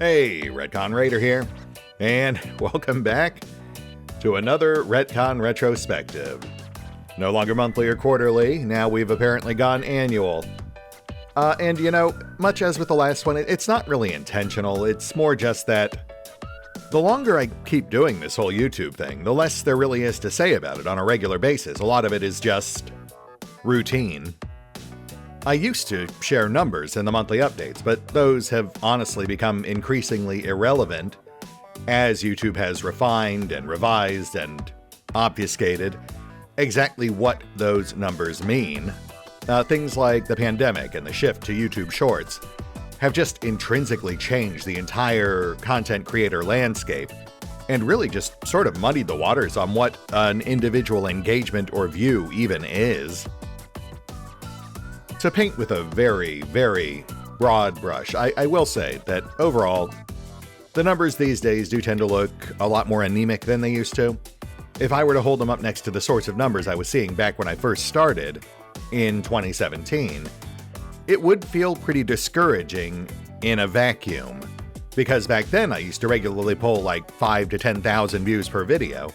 Hey, Retcon Raider here, and welcome back to another Retcon Retrospective. No longer monthly or quarterly, now we've apparently gone annual. And you know, much as with the last one, it's not really intentional, it's more just that the longer I keep doing this whole YouTube thing, the less there really is to say about it on a regular basis. A lot of it is just routine. I used to share numbers in the monthly updates, but those have honestly become increasingly irrelevant as YouTube has refined and revised and obfuscated exactly what those numbers mean. Things like the pandemic and the shift to YouTube Shorts have just intrinsically changed the entire content creator landscape and really just sort of muddied the waters on what an individual engagement or view even is. To paint with a very, very broad brush, I will say that overall, the numbers these days do tend to look a lot more anemic than they used to. If I were to hold them up next to the sorts of numbers I was seeing back when I first started in 2017, it would feel pretty discouraging in a vacuum, because back then I used to regularly pull like 5,000 to 10,000 views per video,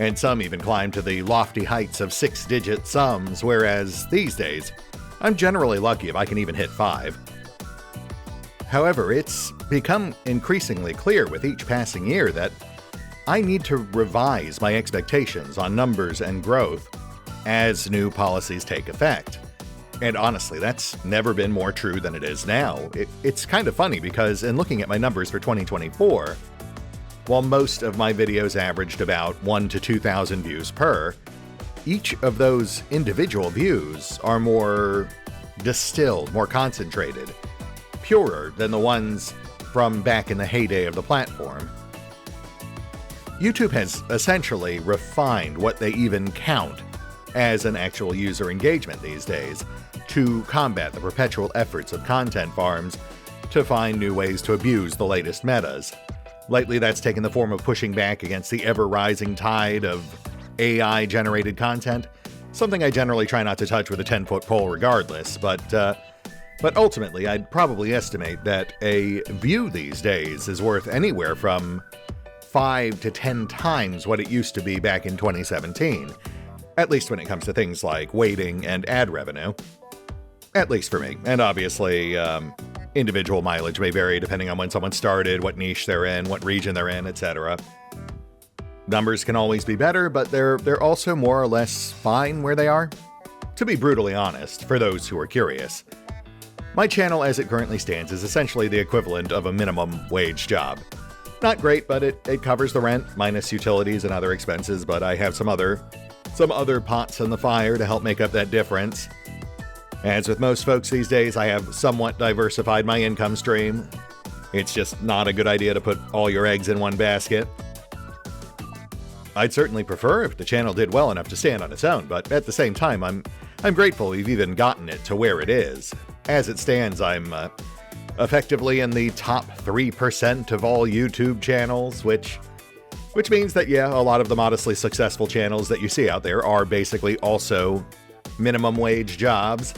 and some even climbed to the lofty heights of 6-digit sums, whereas these days, I'm generally lucky if I can even hit 5. However, it's become increasingly clear with each passing year that I need to revise my expectations on numbers and growth as new policies take effect. And honestly, that's never been more true than it is now. It's kind of funny because in looking at my numbers for 2024, while most of my videos averaged about 1,000 to 2,000 views per, each of those individual views are more distilled, more concentrated, purer than the ones from back in the heyday of the platform. YouTube has essentially refined what they even count as an actual user engagement these days to combat the perpetual efforts of content farms to find new ways to abuse the latest metas. Lately, that's taken the form of pushing back against the ever-rising tide of AI-generated content, something I generally try not to touch with a 10-foot pole regardless, but ultimately I'd probably estimate that a view these days is worth anywhere from 5 to 10 times what it used to be back in 2017, at least when it comes to things like weighting and ad revenue. At least for me, and obviously individual mileage may vary depending on when someone started, what niche they're in, what region they're in, etc. Numbers can always be better, but they're also more or less fine where they are. To be brutally honest, for those who are curious, my channel as it currently stands is essentially the equivalent of a minimum wage job. Not great, but it covers the rent, minus utilities and other expenses, but I have some other pots in the fire to help make up that difference. As with most folks these days, I have somewhat diversified my income stream. It's just not a good idea to put all your eggs in one basket. I'd certainly prefer if the channel did well enough to stand on its own, but at the same time, I'm grateful we've even gotten it to where it is. As it stands, I'm effectively in the top 3% of all YouTube channels, which means that, yeah, a lot of the modestly successful channels that you see out there are basically also minimum wage jobs.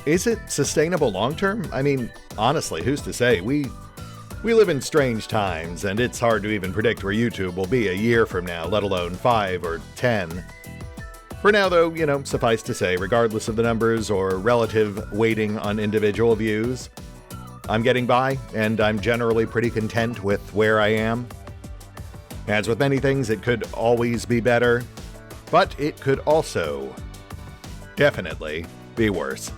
Is it sustainable long-term? I mean, honestly, who's to say? We live in strange times, and it's hard to even predict where YouTube will be a year from now, let alone 5 or 10. For now, though, you know, suffice to say, regardless of the numbers or relative weighting on individual views, I'm getting by, and I'm generally pretty content with where I am. As with many things, it could always be better, but it could also definitely be worse.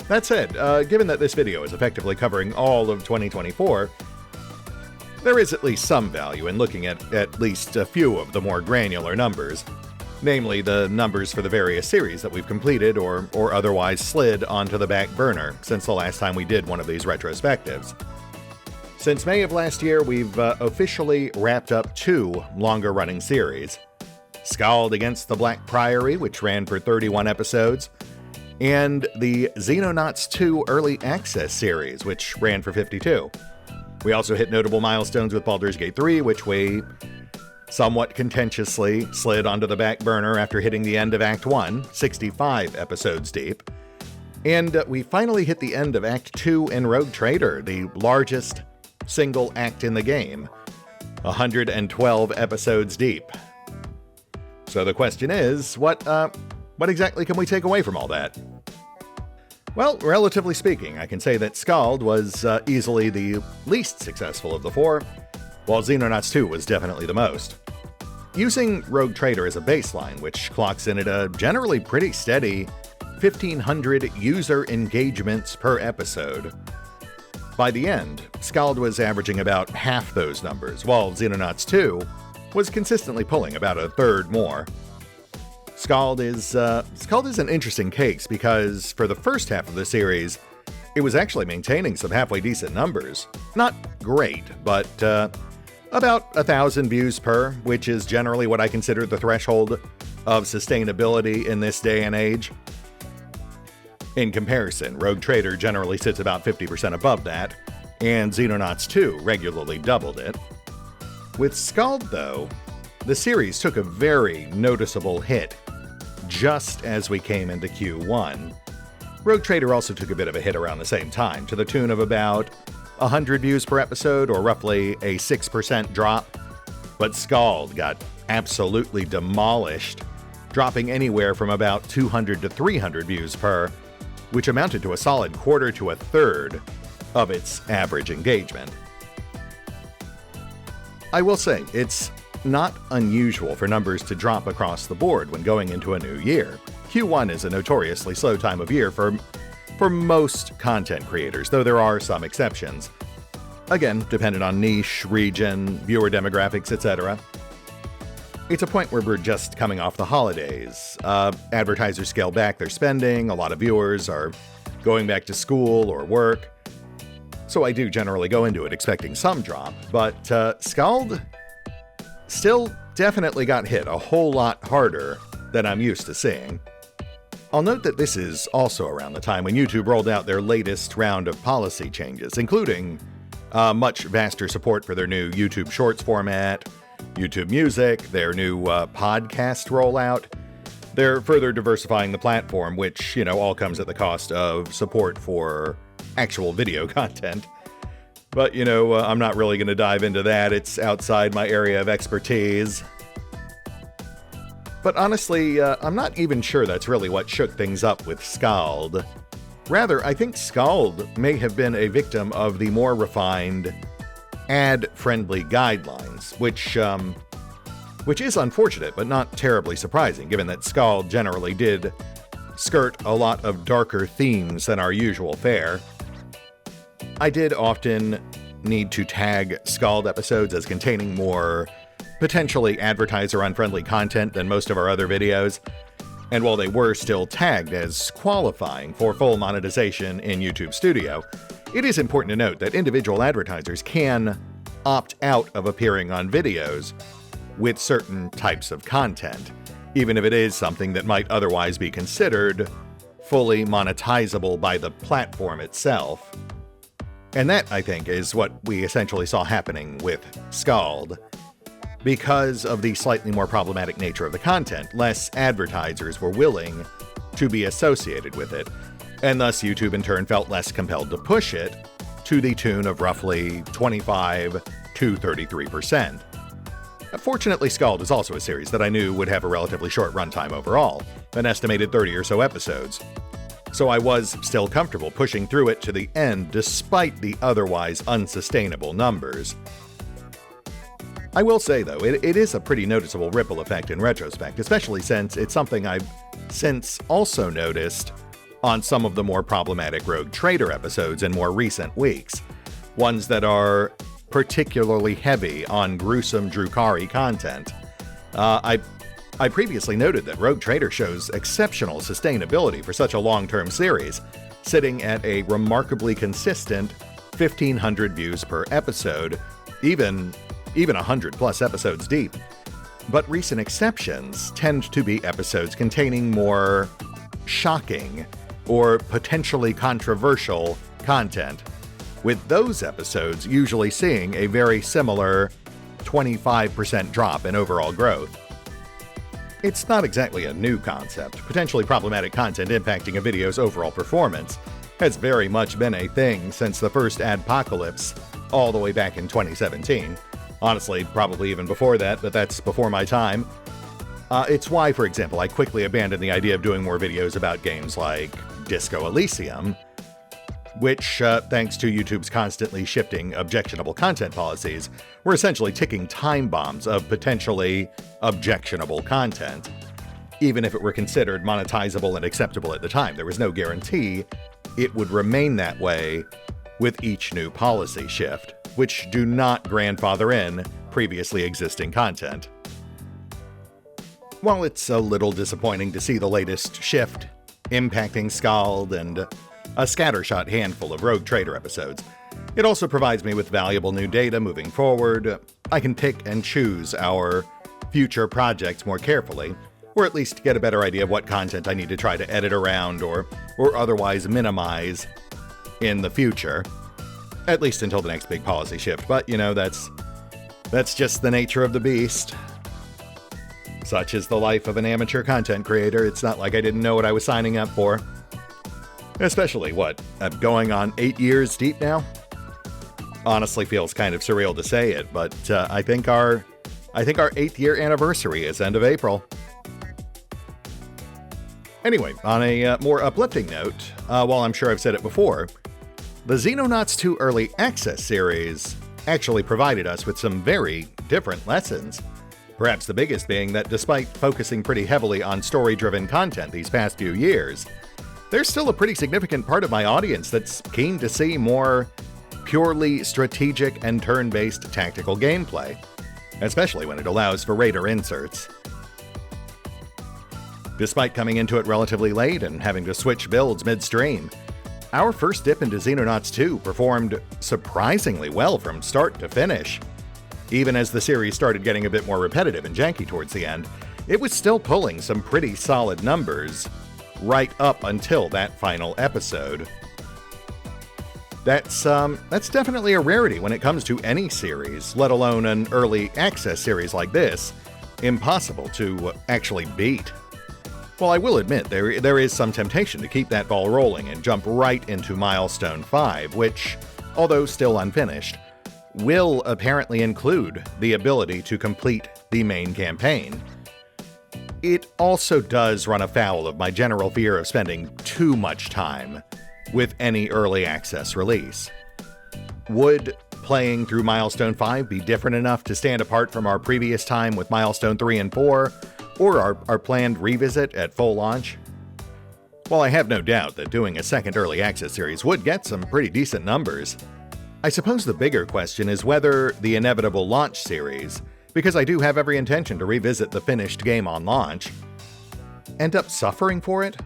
That said, given that this video is effectively covering all of 2024, there is at least some value in looking at least a few of the more granular numbers, namely the numbers for the various series that we've completed or otherwise slid onto the back burner since the last time we did one of these retrospectives. Since May of last year, we've officially wrapped up 2 longer-running series. Scald Against the Black Priory, which ran for 31 episodes, and the Xenonauts 2 Early Access series, which ran for 52. We also hit notable milestones with Baldur's Gate 3, which we somewhat contentiously slid onto the back burner after hitting the end of Act 1, 65 episodes deep, And we finally hit the end of Act 2 in Rogue Trader, the largest single act in the game, 112 episodes deep. So the question is, what exactly can we take away from all that? Well, relatively speaking, I can say that Skald was easily the least successful of the four, while Xenonauts 2 was definitely the most. Using Rogue Trader as a baseline, which clocks in at a generally pretty steady 1,500 user engagements per episode. By the end, Skald was averaging about half those numbers, while Xenonauts 2 was consistently pulling about a third more. Skald is an interesting case because for the first half of the series, it was actually maintaining some halfway decent numbers. Not great, but about 1,000 views per, which is generally what I consider the threshold of sustainability in this day and age. In comparison, Rogue Trader generally sits about 50% above that, and Xenonauts 2 regularly doubled it. With Skald, though, the series took a very noticeable hit just as we came into Q1. Rogue Trader also took a bit of a hit around the same time, to the tune of about 100 views per episode, or roughly a 6% drop. But Skald got absolutely demolished, dropping anywhere from about 200 to 300 views per, which amounted to a solid quarter to a third of its average engagement. I will say, it's not unusual for numbers to drop across the board when going into a new year. Q1 is a notoriously slow time of year for most content creators, though there are some exceptions. Again, dependent on niche, region, viewer demographics, etc. It's a point where we're just coming off the holidays. Advertisers scale back their spending, a lot of viewers are going back to school or work. So I do generally go into it expecting some drop, but Skald still definitely got hit a whole lot harder than I'm used to seeing. I'll note that this is also around the time when YouTube rolled out their latest round of policy changes, including much vaster support for their new YouTube Shorts format, YouTube Music, their new podcast rollout. They're further diversifying the platform, which, all comes at the cost of support for actual video content. But, I'm not really going to dive into that. It's outside my area of expertise. But honestly, I'm not even sure that's really what shook things up with Skald. Rather, I think Skald may have been a victim of the more refined, ad-friendly guidelines, which is unfortunate, but not terribly surprising, given that Skald generally did skirt a lot of darker themes than our usual fare. I did often need to tag Skald episodes as containing more potentially advertiser-unfriendly content than most of our other videos, and while they were still tagged as qualifying for full monetization in YouTube Studio, it is important to note that individual advertisers can opt out of appearing on videos with certain types of content, even if it is something that might otherwise be considered fully monetizable by the platform itself. And that, I think, is what we essentially saw happening with Skald. Because of the slightly more problematic nature of the content, less advertisers were willing to be associated with it, and thus YouTube in turn felt less compelled to push it to the tune of roughly 25 to 33%. Fortunately, Skald is also a series that I knew would have a relatively short runtime overall, an estimated 30 or so episodes. So I was still comfortable pushing through it to the end despite the otherwise unsustainable numbers. I will say, though, it is a pretty noticeable ripple effect in retrospect, especially since it's something I've since also noticed on some of the more problematic Rogue Trader episodes in more recent weeks, ones that are particularly heavy on gruesome Drukhari content. I previously noted that Rogue Trader shows exceptional sustainability for such a long-term series, sitting at a remarkably consistent 1,500 views per episode, even 100-plus episodes deep. But recent exceptions tend to be episodes containing more shocking or potentially controversial content, with those episodes usually seeing a very similar 25% drop in overall growth. It's not exactly a new concept. Potentially problematic content impacting a video's overall performance has very much been a thing since the first adpocalypse, all the way back in 2017. Honestly, probably even before that, but that's before my time. It's why, for example, I quickly abandoned the idea of doing more videos about games like Disco Elysium, which, thanks to YouTube's constantly shifting objectionable content policies, were essentially ticking time bombs of potentially objectionable content. Even if it were considered monetizable and acceptable at the time, there was no guarantee it would remain that way with each new policy shift, which do not grandfather in previously existing content. While it's a little disappointing to see the latest shift impacting Scald and a scattershot handful of Rogue Trader episodes, it also provides me with valuable new data moving forward. I can pick and choose our future projects more carefully, or at least get a better idea of what content I need to try to edit around or otherwise minimize in the future. At least until the next big policy shift, but you know, that's just the nature of the beast. Such is the life of an amateur content creator. It's not like I didn't know what I was signing up for. Especially, I'm going on 8 years deep now? Honestly feels kind of surreal to say it, but I think our 8th year anniversary is end of April. Anyway, on a more uplifting note, while I'm sure I've said it before, the Xenonauts 2 Early Access series actually provided us with some very different lessons. Perhaps the biggest being that despite focusing pretty heavily on story-driven content these past few years, there's still a pretty significant part of my audience that's keen to see more purely strategic and turn-based tactical gameplay, especially when it allows for Raider inserts. Despite coming into it relatively late and having to switch builds midstream, our first dip into Xenonauts 2 performed surprisingly well from start to finish. Even as the series started getting a bit more repetitive and janky towards the end, it was still pulling some pretty solid numbers right up until that final episode. That's definitely a rarity when it comes to any series, let alone an early access series like this. Impossible to actually beat. Well, I will admit, there is some temptation to keep that ball rolling and jump right into Milestone 5, which, although still unfinished, will apparently include the ability to complete the main campaign. It also does run afoul of my general fear of spending too much time with any early access release. Would playing through Milestone 5 be different enough to stand apart from our previous time with Milestone 3 and 4, or our planned revisit at full launch? While I have no doubt that doing a second early access series would get some pretty decent numbers, I suppose the bigger question is whether the inevitable launch series, because I do have every intention to revisit the finished game on launch, end up suffering for it?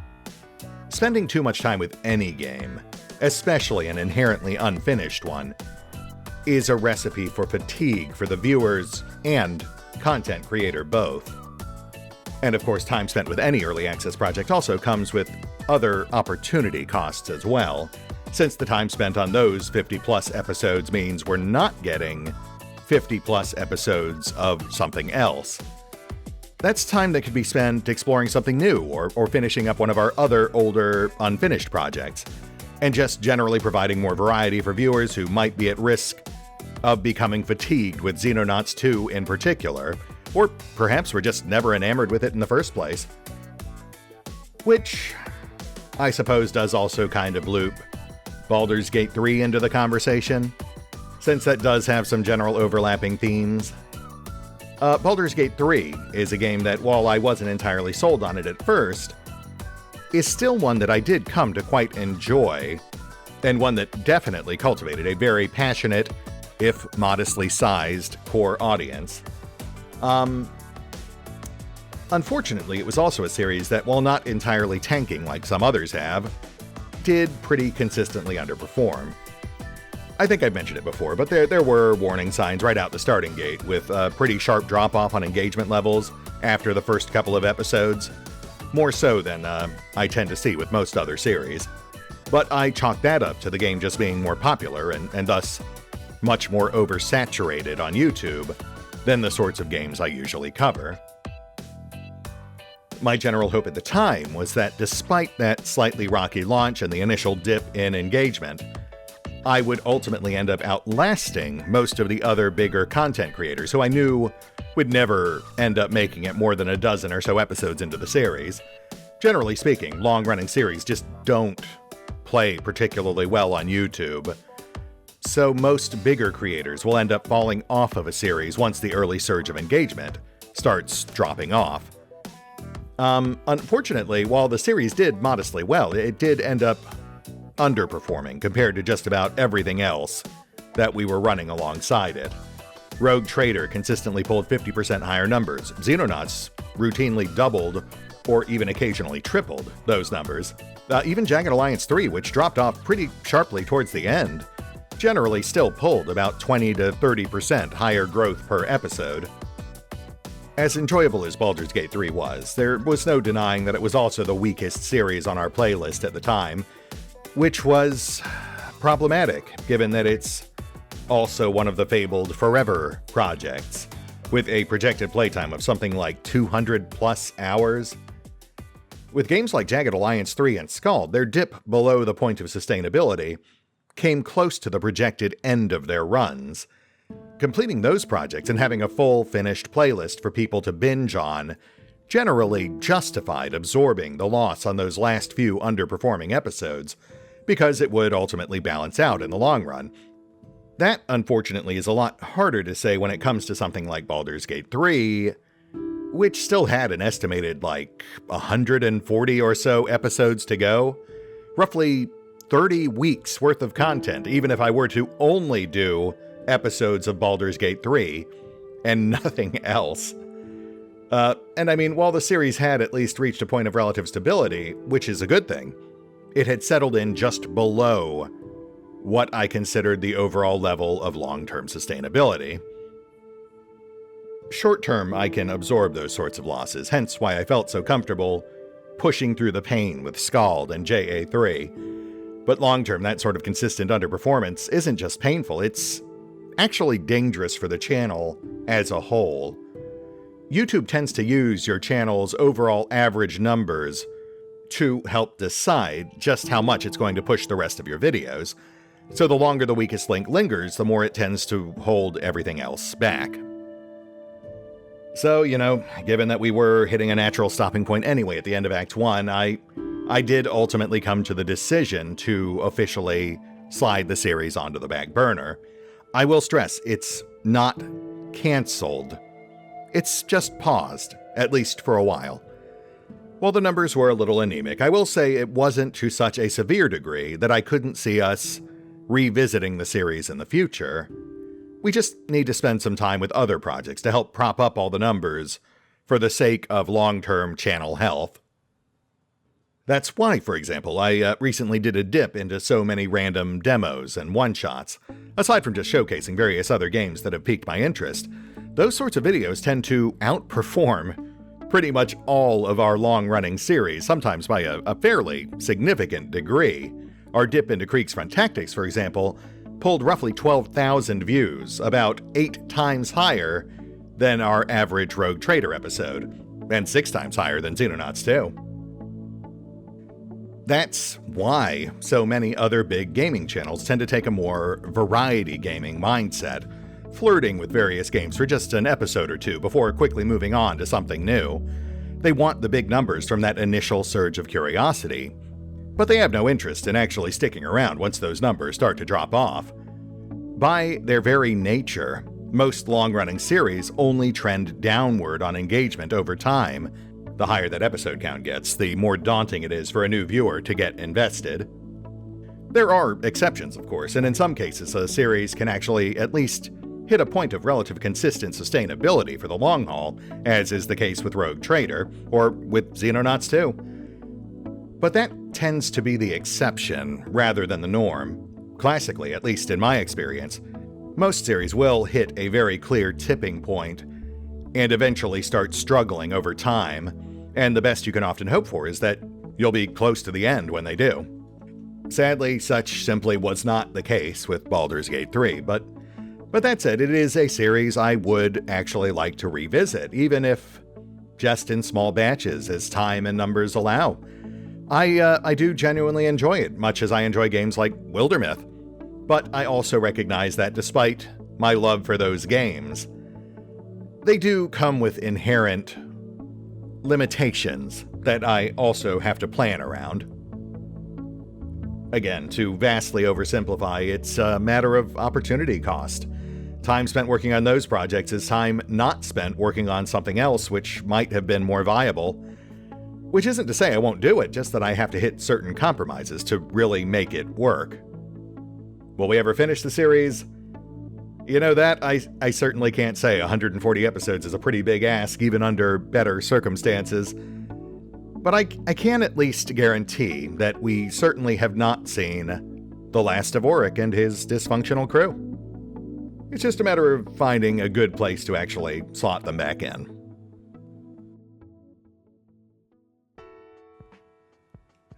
Spending too much time with any game, especially an inherently unfinished one, is a recipe for fatigue for the viewers and content creator both. And of course, time spent with any early access project also comes with other opportunity costs as well, since the time spent on those 50-plus episodes means we're not getting 50-plus episodes of something else. That's time that could be spent exploring something new or finishing up one of our other older, unfinished projects, and just generally providing more variety for viewers who might be at risk of becoming fatigued with Xenonauts 2 in particular, or perhaps we're just never enamored with it in the first place. Which, I suppose, does also kind of loop Baldur's Gate 3 into the conversation, since that does have some general overlapping themes. Baldur's Gate 3 is a game that, while I wasn't entirely sold on it at first, is still one that I did come to quite enjoy, and one that definitely cultivated a very passionate, if modestly sized, core audience. Unfortunately, it was also a series that, while not entirely tanking like some others have, did pretty consistently underperform. I think I've mentioned it before, but there were warning signs right out the starting gate, with a pretty sharp drop-off on engagement levels after the first couple of episodes, more so than I tend to see with most other series. But I chalk that up to the game just being more popular and thus much more oversaturated on YouTube than the sorts of games I usually cover. My general hope at the time was that despite that slightly rocky launch and the initial dip in engagement, I would ultimately end up outlasting most of the other bigger content creators who I knew would never end up making it more than a dozen or so episodes into the series. Generally speaking, long-running series just don't play particularly well on YouTube. So most bigger creators will end up falling off of a series once the early surge of engagement starts dropping off. Unfortunately, while the series did modestly well, it did end up underperforming compared to just about everything else that we were running alongside it. Rogue Trader consistently pulled 50% higher numbers. Xenonauts routinely doubled or even occasionally tripled those numbers. Even Jagged Alliance 3, which dropped off pretty sharply towards the end, generally still pulled about 20 to 30% higher growth per episode. As enjoyable as Baldur's Gate 3 was, there was no denying that it was also the weakest series on our playlist at the time, which was problematic, given that it's also one of the fabled Forever projects, with a projected playtime of something like 200 plus hours. With games like Jagged Alliance 3 and Scald, their dip below the point of sustainability came close to the projected end of their runs. Completing those projects and having a full finished playlist for people to binge on generally justified absorbing the loss on those last few underperforming episodes, because it would ultimately balance out in the long run. That, unfortunately, is a lot harder to say when it comes to something like Baldur's Gate 3, which still had an estimated 140 or so episodes to go. Roughly 30 weeks worth of content, even if I were to only do episodes of Baldur's Gate 3 and nothing else. And I mean, while the series had at least reached a point of relative stability, which is a good thing, it had settled in just below what I considered the overall level of long-term sustainability. Short-term, I can absorb those sorts of losses, hence why I felt so comfortable pushing through the pain with Scald and JA3. But long-term, that sort of consistent underperformance isn't just painful, it's actually dangerous for the channel as a whole. YouTube tends to use your channel's overall average numbers to help decide just how much it's going to push the rest of your videos. So the longer the weakest link lingers, the more it tends to hold everything else back. So, given that we were hitting a natural stopping point anyway at the end of Act 1, I did ultimately come to the decision to officially slide the series onto the back burner. I will stress, it's not cancelled. It's just paused, at least for a while. While the numbers were a little anemic, I will say it wasn't to such a severe degree that I couldn't see us revisiting the series in the future. We just need to spend some time with other projects to help prop up all the numbers for the sake of long-term channel health. That's why, for example, I recently did a dip into so many random demos and one-shots. Aside from just showcasing various other games that have piqued my interest, those sorts of videos tend to outperform pretty much all of our long-running series, sometimes by a fairly significant degree. Our dip into Krieg's Front Tactics, for example, pulled roughly 12,000 views, about 8 times higher than our average Rogue Trader episode, and 6 times higher than Xenonauts 2. That's why so many other big gaming channels tend to take a more variety gaming mindset, flirting with various games for just an episode or two before quickly moving on to something new. They want the big numbers from that initial surge of curiosity, but they have no interest in actually sticking around once those numbers start to drop off. By their very nature, most long-running series only trend downward on engagement over time. The higher that episode count gets, the more daunting it is for a new viewer to get invested. There are exceptions, of course, and in some cases a series can actually at least hit a point of relative consistent sustainability for the long haul, as is the case with Rogue Trader, or with Xenonauts 2. But that tends to be the exception rather than the norm. Classically, at least in my experience, most series will hit a very clear tipping point and eventually start struggling over time, and the best you can often hope for is that you'll be close to the end when they do. Sadly, such simply was not the case with Baldur's Gate 3, but that said, it is a series I would actually like to revisit, even if just in small batches as time and numbers allow. I do genuinely enjoy it, much as I enjoy games like Wildermyth. But I also recognize that despite my love for those games, they do come with inherent limitations that I also have to plan around. Again, to vastly oversimplify, it's a matter of opportunity cost. Time spent working on those projects is time not spent working on something else which might have been more viable. Which isn't to say I won't do it, just that I have to hit certain compromises to really make it work. Will we ever finish the series? You know, that I certainly can't say. 140 episodes is a pretty big ask, even under better circumstances. But I can at least guarantee that we certainly have not seen the last of Auric and his dysfunctional crew. It's just a matter of finding a good place to actually slot them back in.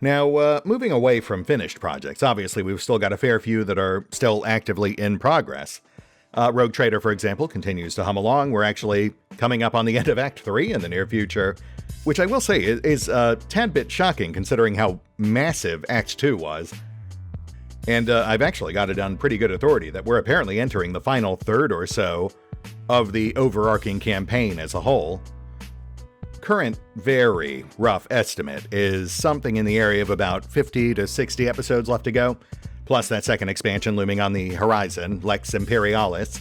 Now, moving away from finished projects, obviously we've still got a fair few that are still actively in progress. Rogue Trader, for example, continues to hum along. We're actually coming up on the end of Act 3 in the near future, which I will say is a tad bit shocking considering how massive Act 2 was. And I've actually got it on pretty good authority that we're apparently entering the final third or so of the overarching campaign as a whole. Current, very rough estimate is something in the area of about 50 to 60 episodes left to go, plus that second expansion looming on the horizon, Lex Imperialis.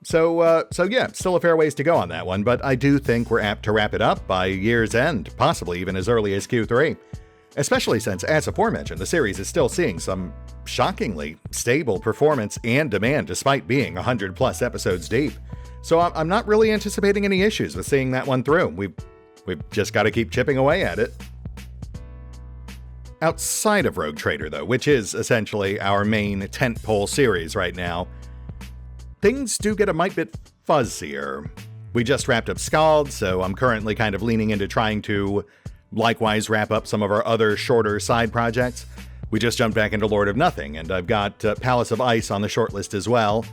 So yeah, still a fair ways to go on that one, but I do think we're apt to wrap it up by year's end, possibly even as early as Q3. Especially since, as aforementioned, the series is still seeing some shockingly stable performance and demand despite being 100 plus episodes deep. So I'm not really anticipating any issues with seeing that one through. We've just got to keep chipping away at it. Outside of Rogue Trader, though, which is essentially our main tentpole series right now, things do get a mite bit fuzzier. We just wrapped up Scald, so I'm currently kind of leaning into trying to likewise wrap up some of our other shorter side projects. We just jumped back into Lord of Nothing, and I've got Palace of Ice on the shortlist as well.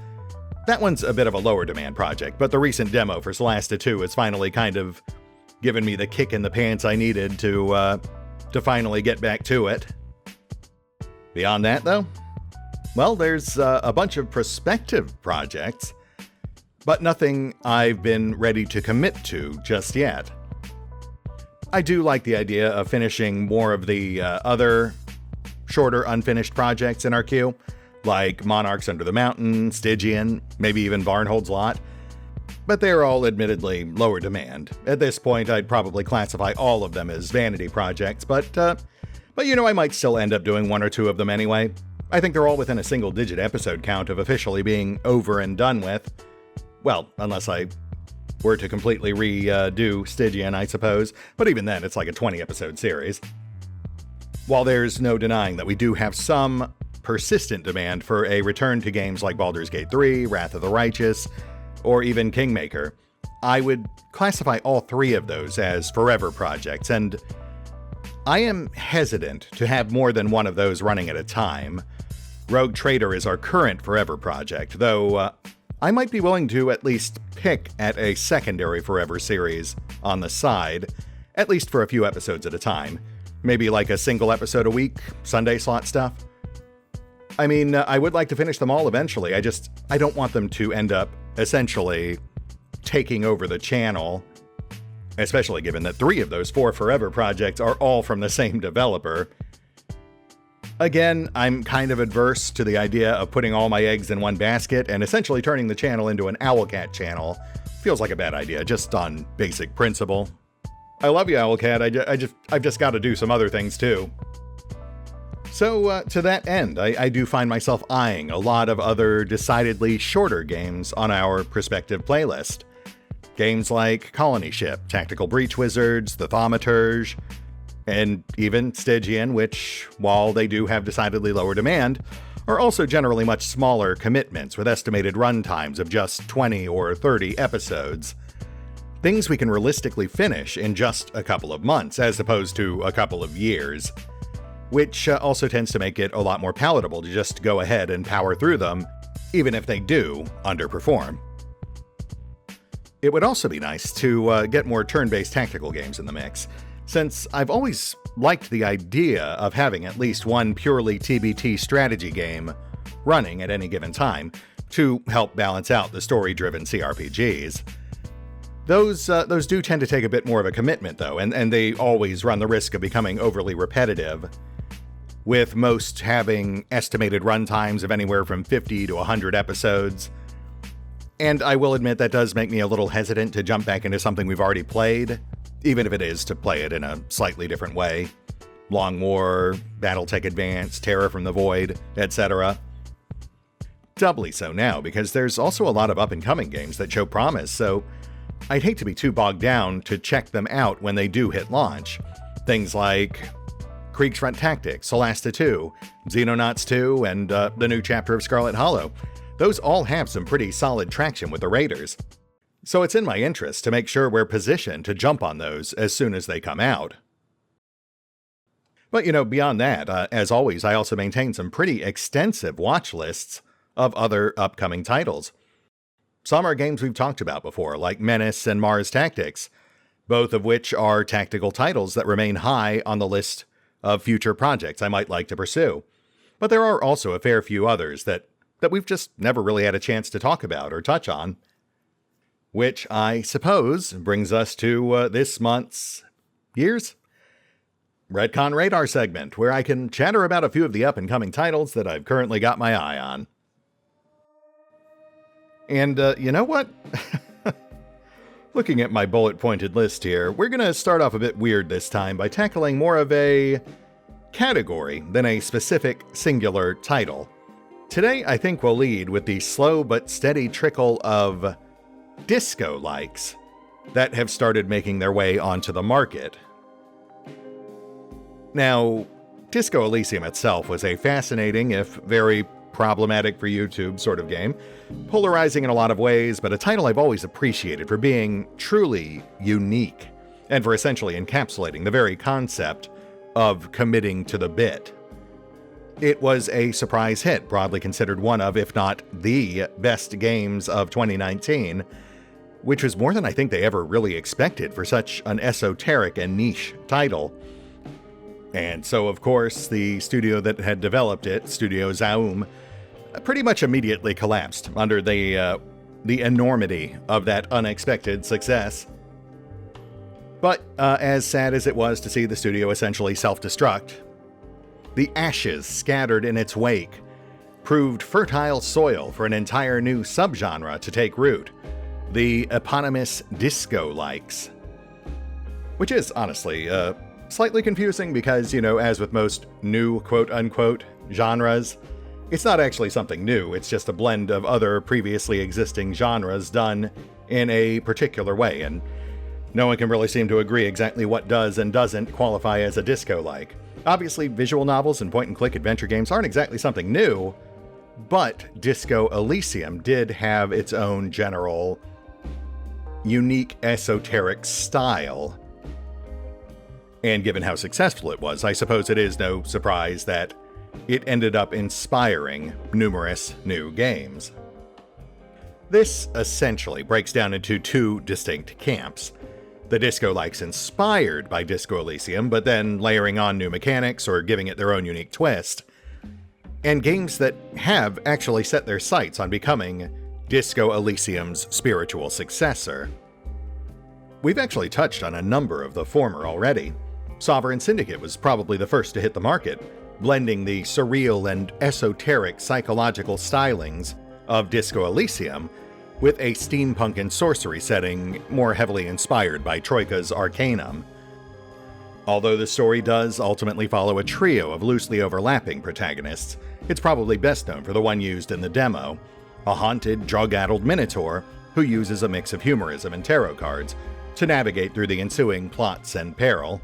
That one's a bit of a lower demand project, but the recent demo for Solasta 2 has finally kind of given me the kick in the pants I needed to finally get back to it. Beyond that, though, well, there's a bunch of prospective projects, but nothing I've been ready to commit to just yet. I do like the idea of finishing more of the other shorter unfinished projects in our queue, like Monarchs Under the Mountain, Stygian, maybe even Varnhold's Lot. But they're all admittedly lower demand. At this point, I'd probably classify all of them as vanity projects, but you know, I might still end up doing one or two of them anyway. I think they're all within a single-digit episode count of officially being over and done with. Well, unless I were to completely redo Stygian, I suppose. But even then, it's like a 20-episode series. While there's no denying that we do have some persistent demand for a return to games like Baldur's Gate 3, Wrath of the Righteous, or even Kingmaker, I would classify all three of those as forever projects, and I am hesitant to have more than one of those running at a time. Rogue Trader is our current forever project, though I might be willing to at least pick at a secondary forever series on the side, at least for a few episodes at a time. Maybe like a single episode a week, Sunday slot stuff. I mean, I would like to finish them all eventually, I don't want them to end up essentially taking over the channel, especially given that 3 of those 4 forever projects are all from the same developer. Again, I'm kind of adverse to the idea of putting all my eggs in one basket and essentially turning the channel into an Owlcat channel. Feels like a bad idea, just on basic principle. I love you, Owlcat, I've just got to do some other things too. So, to that end, I do find myself eyeing a lot of other decidedly shorter games on our prospective playlist. Games like Colony Ship, Tactical Breach Wizards, The Thaumaturge, and even Stygian, which, while they do have decidedly lower demand, are also generally much smaller commitments with estimated run times of just 20 or 30 episodes. Things we can realistically finish in just a couple of months, as opposed to a couple of years. Which also tends to make it a lot more palatable to just go ahead and power through them, even if they do underperform. It would also be nice to get more turn-based tactical games in the mix, since I've always liked the idea of having at least one purely TBT strategy game running at any given time to help balance out the story-driven CRPGs. Those do tend to take a bit more of a commitment, though, and they always run the risk of becoming overly repetitive, with most having estimated runtimes of anywhere from 50 to 100 episodes. And I will admit that does make me a little hesitant to jump back into something we've already played, even if it is to play it in a slightly different way. Long War, Battletech Advance, Terror from the Void, etc. Doubly so now, because there's also a lot of up-and-coming games that show promise, so I'd hate to be too bogged down to check them out when they do hit launch. Things like Kriegsfront Tactics, Solasta 2, Xenonauts 2, and the new chapter of Scarlet Hollow. Those all have some pretty solid traction with the Raiders. So it's in my interest to make sure we're positioned to jump on those as soon as they come out. But beyond that, as always, I also maintain some pretty extensive watch lists of other upcoming titles. Some are games we've talked about before, like Menace and Mars Tactics, both of which are tactical titles that remain high on the list of future projects I might like to pursue. But there are also a fair few others that we've just never really had a chance to talk about or touch on. Which I suppose brings us to this month's Retcon Radar segment, where I can chatter about a few of the up-and-coming titles that I've currently got my eye on. And you know what? Looking at my bullet-pointed list here, we're going to start off a bit weird this time by tackling more of a category than a specific singular title. Today, I think we'll lead with the slow but steady trickle of disco-likes that have started making their way onto the market. Now, Disco Elysium itself was a fascinating, if very problematic for YouTube sort of game, polarizing in a lot of ways, but a title I've always appreciated for being truly unique, and for essentially encapsulating the very concept of committing to the bit. It was a surprise hit, broadly considered one of, if not the best games of 2019, which was more than I think they ever really expected for such an esoteric and niche title. And so, of course, the studio that had developed it, Studio Zaum, pretty much immediately collapsed under the enormity of that unexpected success. But as sad as it was to see the studio essentially self-destruct, the ashes scattered in its wake proved fertile soil for an entire new subgenre to take root, the eponymous disco-likes. Which is, honestly, slightly confusing because, as with most new quote-unquote genres, it's not actually something new, it's just a blend of other previously existing genres done in a particular way, and no one can really seem to agree exactly what does and doesn't qualify as a disco-like. Obviously, visual novels and point-and-click adventure games aren't exactly something new, but Disco Elysium did have its own general, unique, esoteric style. And given how successful it was, I suppose it is no surprise that it ended up inspiring numerous new games. This essentially breaks down into two distinct camps. The disco-likes inspired by Disco Elysium, but then layering on new mechanics or giving it their own unique twist. And games that have actually set their sights on becoming Disco Elysium's spiritual successor. We've actually touched on a number of the former already. Sovereign Syndicate was probably the first to hit the market, blending the surreal and esoteric psychological stylings of Disco Elysium with a steampunk and sorcery setting more heavily inspired by Troika's Arcanum. Although the story does ultimately follow a trio of loosely overlapping protagonists, it's probably best known for the one used in the demo, a haunted, drug-addled minotaur who uses a mix of humorism and tarot cards to navigate through the ensuing plots and peril.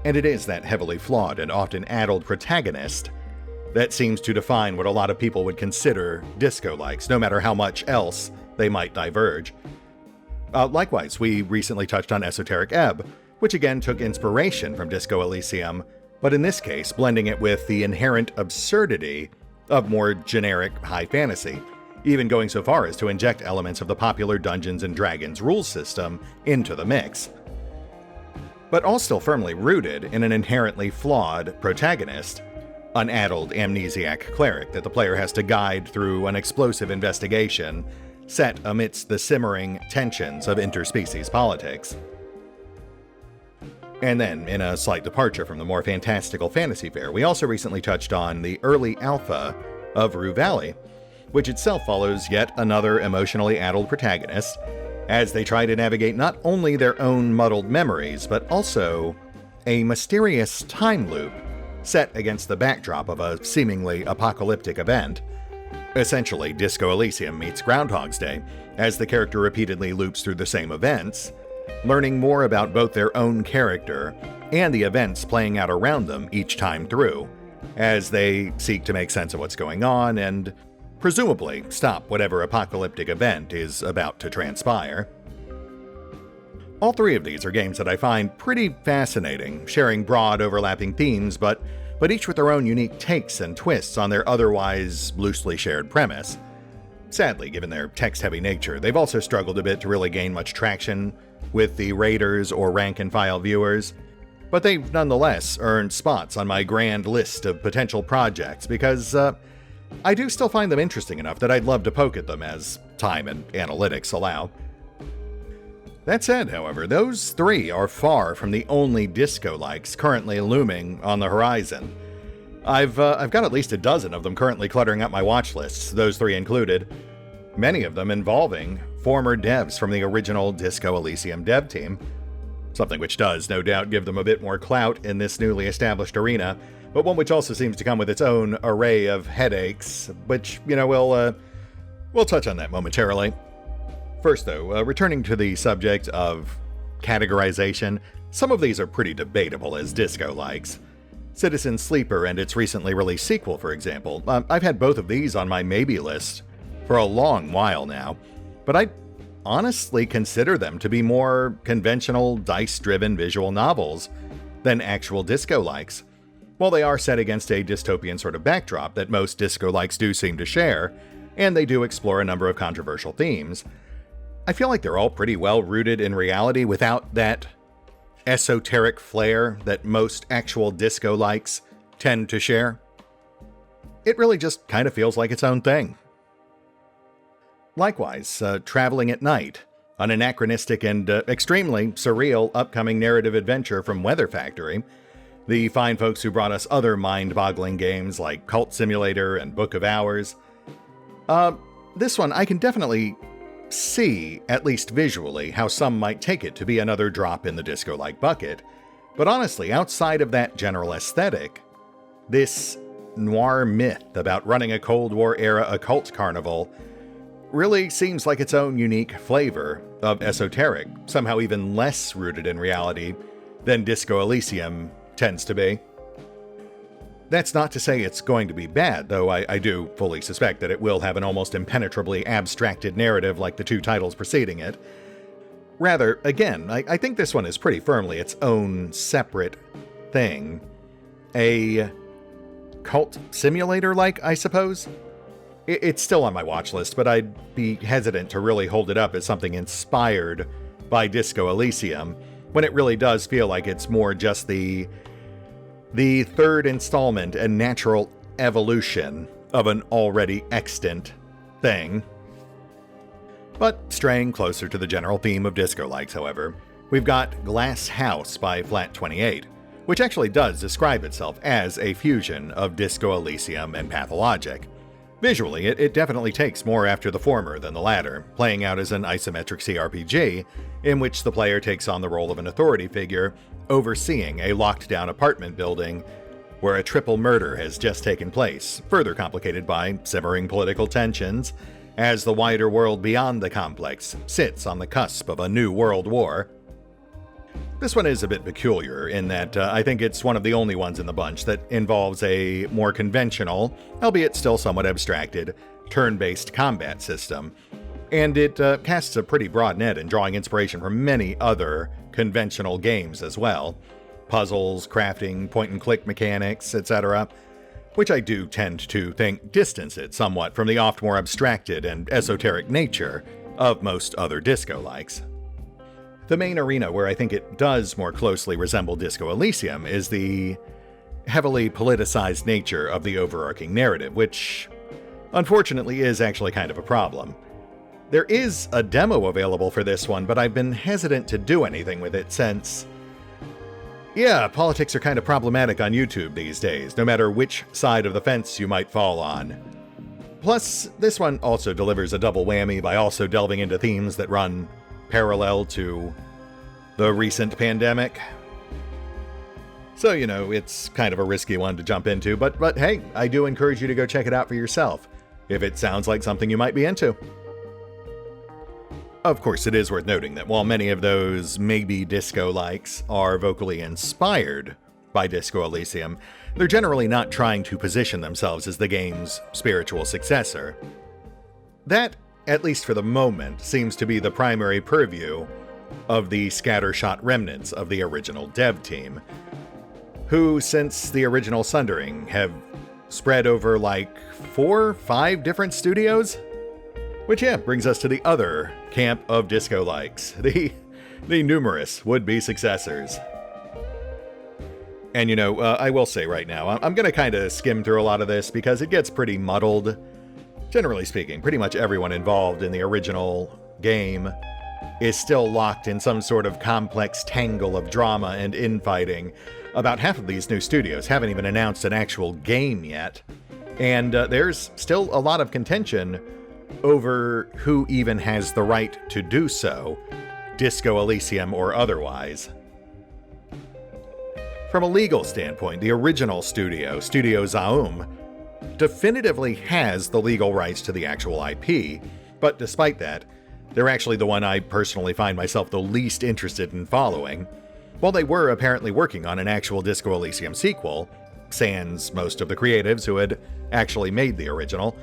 And it is that heavily flawed and often addled protagonist that seems to define what a lot of people would consider disco-likes, no matter how much else they might diverge. Likewise, we recently touched on Esoteric Ebb, which again took inspiration from Disco Elysium, but in this case blending it with the inherent absurdity of more generic high fantasy, even going so far as to inject elements of the popular Dungeons & Dragons rules system into the mix. But all still firmly rooted in an inherently flawed protagonist, an addled amnesiac cleric that the player has to guide through an explosive investigation set amidst the simmering tensions of interspecies politics. And then, in a slight departure from the more fantastical fantasy fare, we also recently touched on the early alpha of Rue Valley, which itself follows yet another emotionally addled protagonist as they try to navigate not only their own muddled memories, but also a mysterious time loop set against the backdrop of a seemingly apocalyptic event. Essentially, Disco Elysium meets Groundhog's Day, as the character repeatedly loops through the same events, learning more about both their own character and the events playing out around them each time through, as they seek to make sense of what's going on and, presumably, stop whatever apocalyptic event is about to transpire. All three of these are games that I find pretty fascinating, sharing broad overlapping themes, but each with their own unique takes and twists on their otherwise loosely shared premise. Sadly, given their text-heavy nature, they've also struggled a bit to really gain much traction with the raiders or rank-and-file viewers, but they've nonetheless earned spots on my grand list of potential projects because I do still find them interesting enough that I'd love to poke at them as time and analytics allow. That said, however, those three are far from the only disco-likes currently looming on the horizon. I've got at least a dozen of them currently cluttering up my watch lists, those three included, many of them involving former devs from the original Disco Elysium dev team, something which does, no doubt, give them a bit more clout in this newly established arena, but one which also seems to come with its own array of headaches, which, we'll touch on that momentarily. First, though, returning to the subject of categorization, some of these are pretty debatable as disco-likes. Citizen Sleeper and its recently released sequel, for example. I've had both of these on my maybe list for a long while now, but I honestly consider them to be more conventional, dice-driven visual novels than actual disco-likes. While they are set against a dystopian sort of backdrop that most disco-likes do seem to share, and they do explore a number of controversial themes, I feel like they're all pretty well rooted in reality without that esoteric flair that most actual disco-likes tend to share. It really just kind of feels like its own thing. Likewise, Traveling at Night, an anachronistic and extremely surreal upcoming narrative adventure from Weather Factory, the fine folks who brought us other mind-boggling games like Cult Simulator and Book of Hours. This one, I can definitely see, at least visually, how some might take it to be another drop in the disco-like bucket, but honestly, outside of that general aesthetic, this noir myth about running a Cold War-era occult carnival really seems like its own unique flavor of esoteric, somehow even less rooted in reality than Disco Elysium tends to be. That's not to say it's going to be bad, though I do fully suspect that it will have an almost impenetrably abstracted narrative like the two titles preceding it. Rather, again, I think this one is pretty firmly its own separate thing. A cult simulator-like, I suppose? It's still on my watch list, but I'd be hesitant to really hold it up as something inspired by Disco Elysium, when it really does feel like it's more just the third installment and natural evolution of an already extant thing. But straying closer to the general theme of disco-likes, however, we've got Glass House by Flat28, which actually does describe itself as a fusion of Disco Elysium and Pathologic. Visually, it definitely takes more after the former than the latter, playing out as an isometric CRPG, in which the player takes on the role of an authority figure overseeing a locked-down apartment building where a triple murder has just taken place, further complicated by simmering political tensions, as the wider world beyond the complex sits on the cusp of a new world war. This one is a bit peculiar in that I think it's one of the only ones in the bunch that involves a more conventional, albeit still somewhat abstracted, turn-based combat system, and it casts a pretty broad net in drawing inspiration from many other conventional games as well. Puzzles, crafting, point-and-click mechanics, etc. which I do tend to think distance it somewhat from the oft more abstracted and esoteric nature of most other disco-likes. The main arena where I think it does more closely resemble Disco Elysium is the heavily politicized nature of the overarching narrative, which unfortunately is actually kind of a problem. There is a demo available for this one, but I've been hesitant to do anything with it since, yeah, politics are kind of problematic on YouTube these days, no matter which side of the fence you might fall on. Plus, this one also delivers a double whammy by also delving into themes that run parallel to the recent pandemic. So, you know, it's kind of a risky one to jump into, but hey, I do encourage you to go check it out for yourself, if it sounds like something you might be into. Of course, it is worth noting that while many of those maybe disco-likes are vocally inspired by Disco Elysium, they're generally not trying to position themselves as the game's spiritual successor. That, at least for the moment, seems to be the primary purview of the scattershot remnants of the original dev team, who, since the original Sundering, have spread over like 4 or 5 different studios? Which, yeah, brings us to the other camp of disco-likes, the numerous would-be successors. And you know, I will say right now, I'm going to kind of skim through a lot of this because it gets pretty muddled. Generally speaking, pretty much everyone involved in the original game is still locked in some sort of complex tangle of drama and infighting. About half of these new studios haven't even announced an actual game yet. And there's still a lot of contention over who even has the right to do so, Disco Elysium or otherwise. From a legal standpoint, the original studio, Studio Zaum, definitively has the legal rights to the actual IP, but despite that, they're actually the one I personally find myself the least interested in following. While they were apparently working on an actual Disco Elysium sequel, sans most of the creatives who had actually made the original,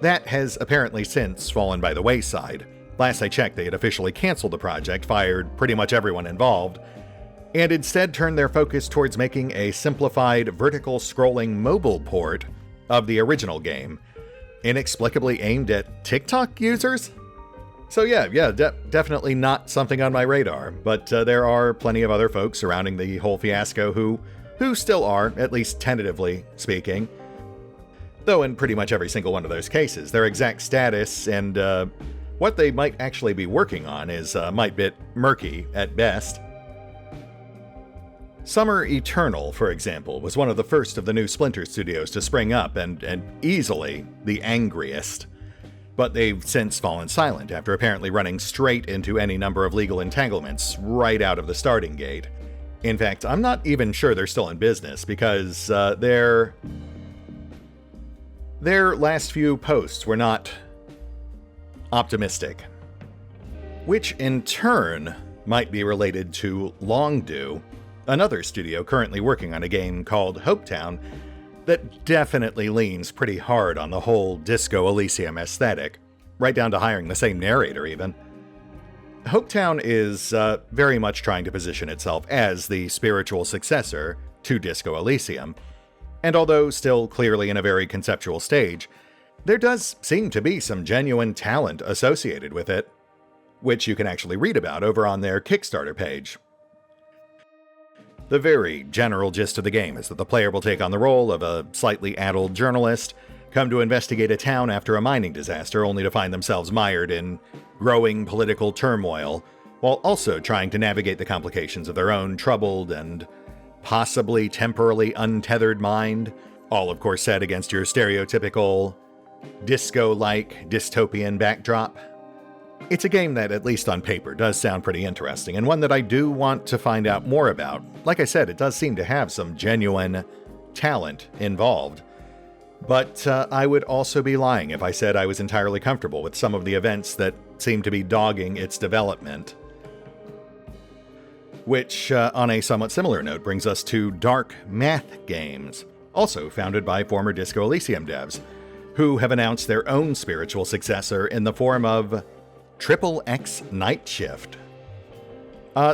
that has apparently since fallen by the wayside. Last I checked, they had officially canceled the project, fired pretty much everyone involved, and instead turned their focus towards making a simplified vertical scrolling mobile port of the original game, inexplicably aimed at TikTok users? So yeah, definitely not something on my radar, but there are plenty of other folks surrounding the whole fiasco who still are, at least tentatively speaking. Though in pretty much every single one of those cases, their exact status and what they might actually be working on is might bit murky at best. Summer Eternal, for example, was one of the first of the new Splinter studios to spring up and easily the angriest. But they've since fallen silent after apparently running straight into any number of legal entanglements right out of the starting gate. In fact, I'm not even sure they're still in business because their last few posts were not optimistic. Which in turn might be related to Longdew, another studio currently working on a game called Hopetown that definitely leans pretty hard on the whole Disco Elysium aesthetic, right down to hiring the same narrator even. Hopetown is very much trying to position itself as the spiritual successor to Disco Elysium, and although still clearly in a very conceptual stage, there does seem to be some genuine talent associated with it, which you can actually read about over on their Kickstarter page. The very general gist of the game is that the player will take on the role of a slightly addled journalist, come to investigate a town after a mining disaster only to find themselves mired in growing political turmoil, while also trying to navigate the complications of their own troubled and possibly temporarily untethered mind, all of course set against your stereotypical disco-like dystopian backdrop. It's a game that, at least on paper, does sound pretty interesting, and one that I do want to find out more about. Like I said, it does seem to have some genuine talent involved. But I would also be lying if I said I was entirely comfortable with some of the events that seem to be dogging its development. Which, on a somewhat similar note, brings us to Dark Math Games, also founded by former Disco Elysium devs, who have announced their own spiritual successor in the form of XXX Night Shift.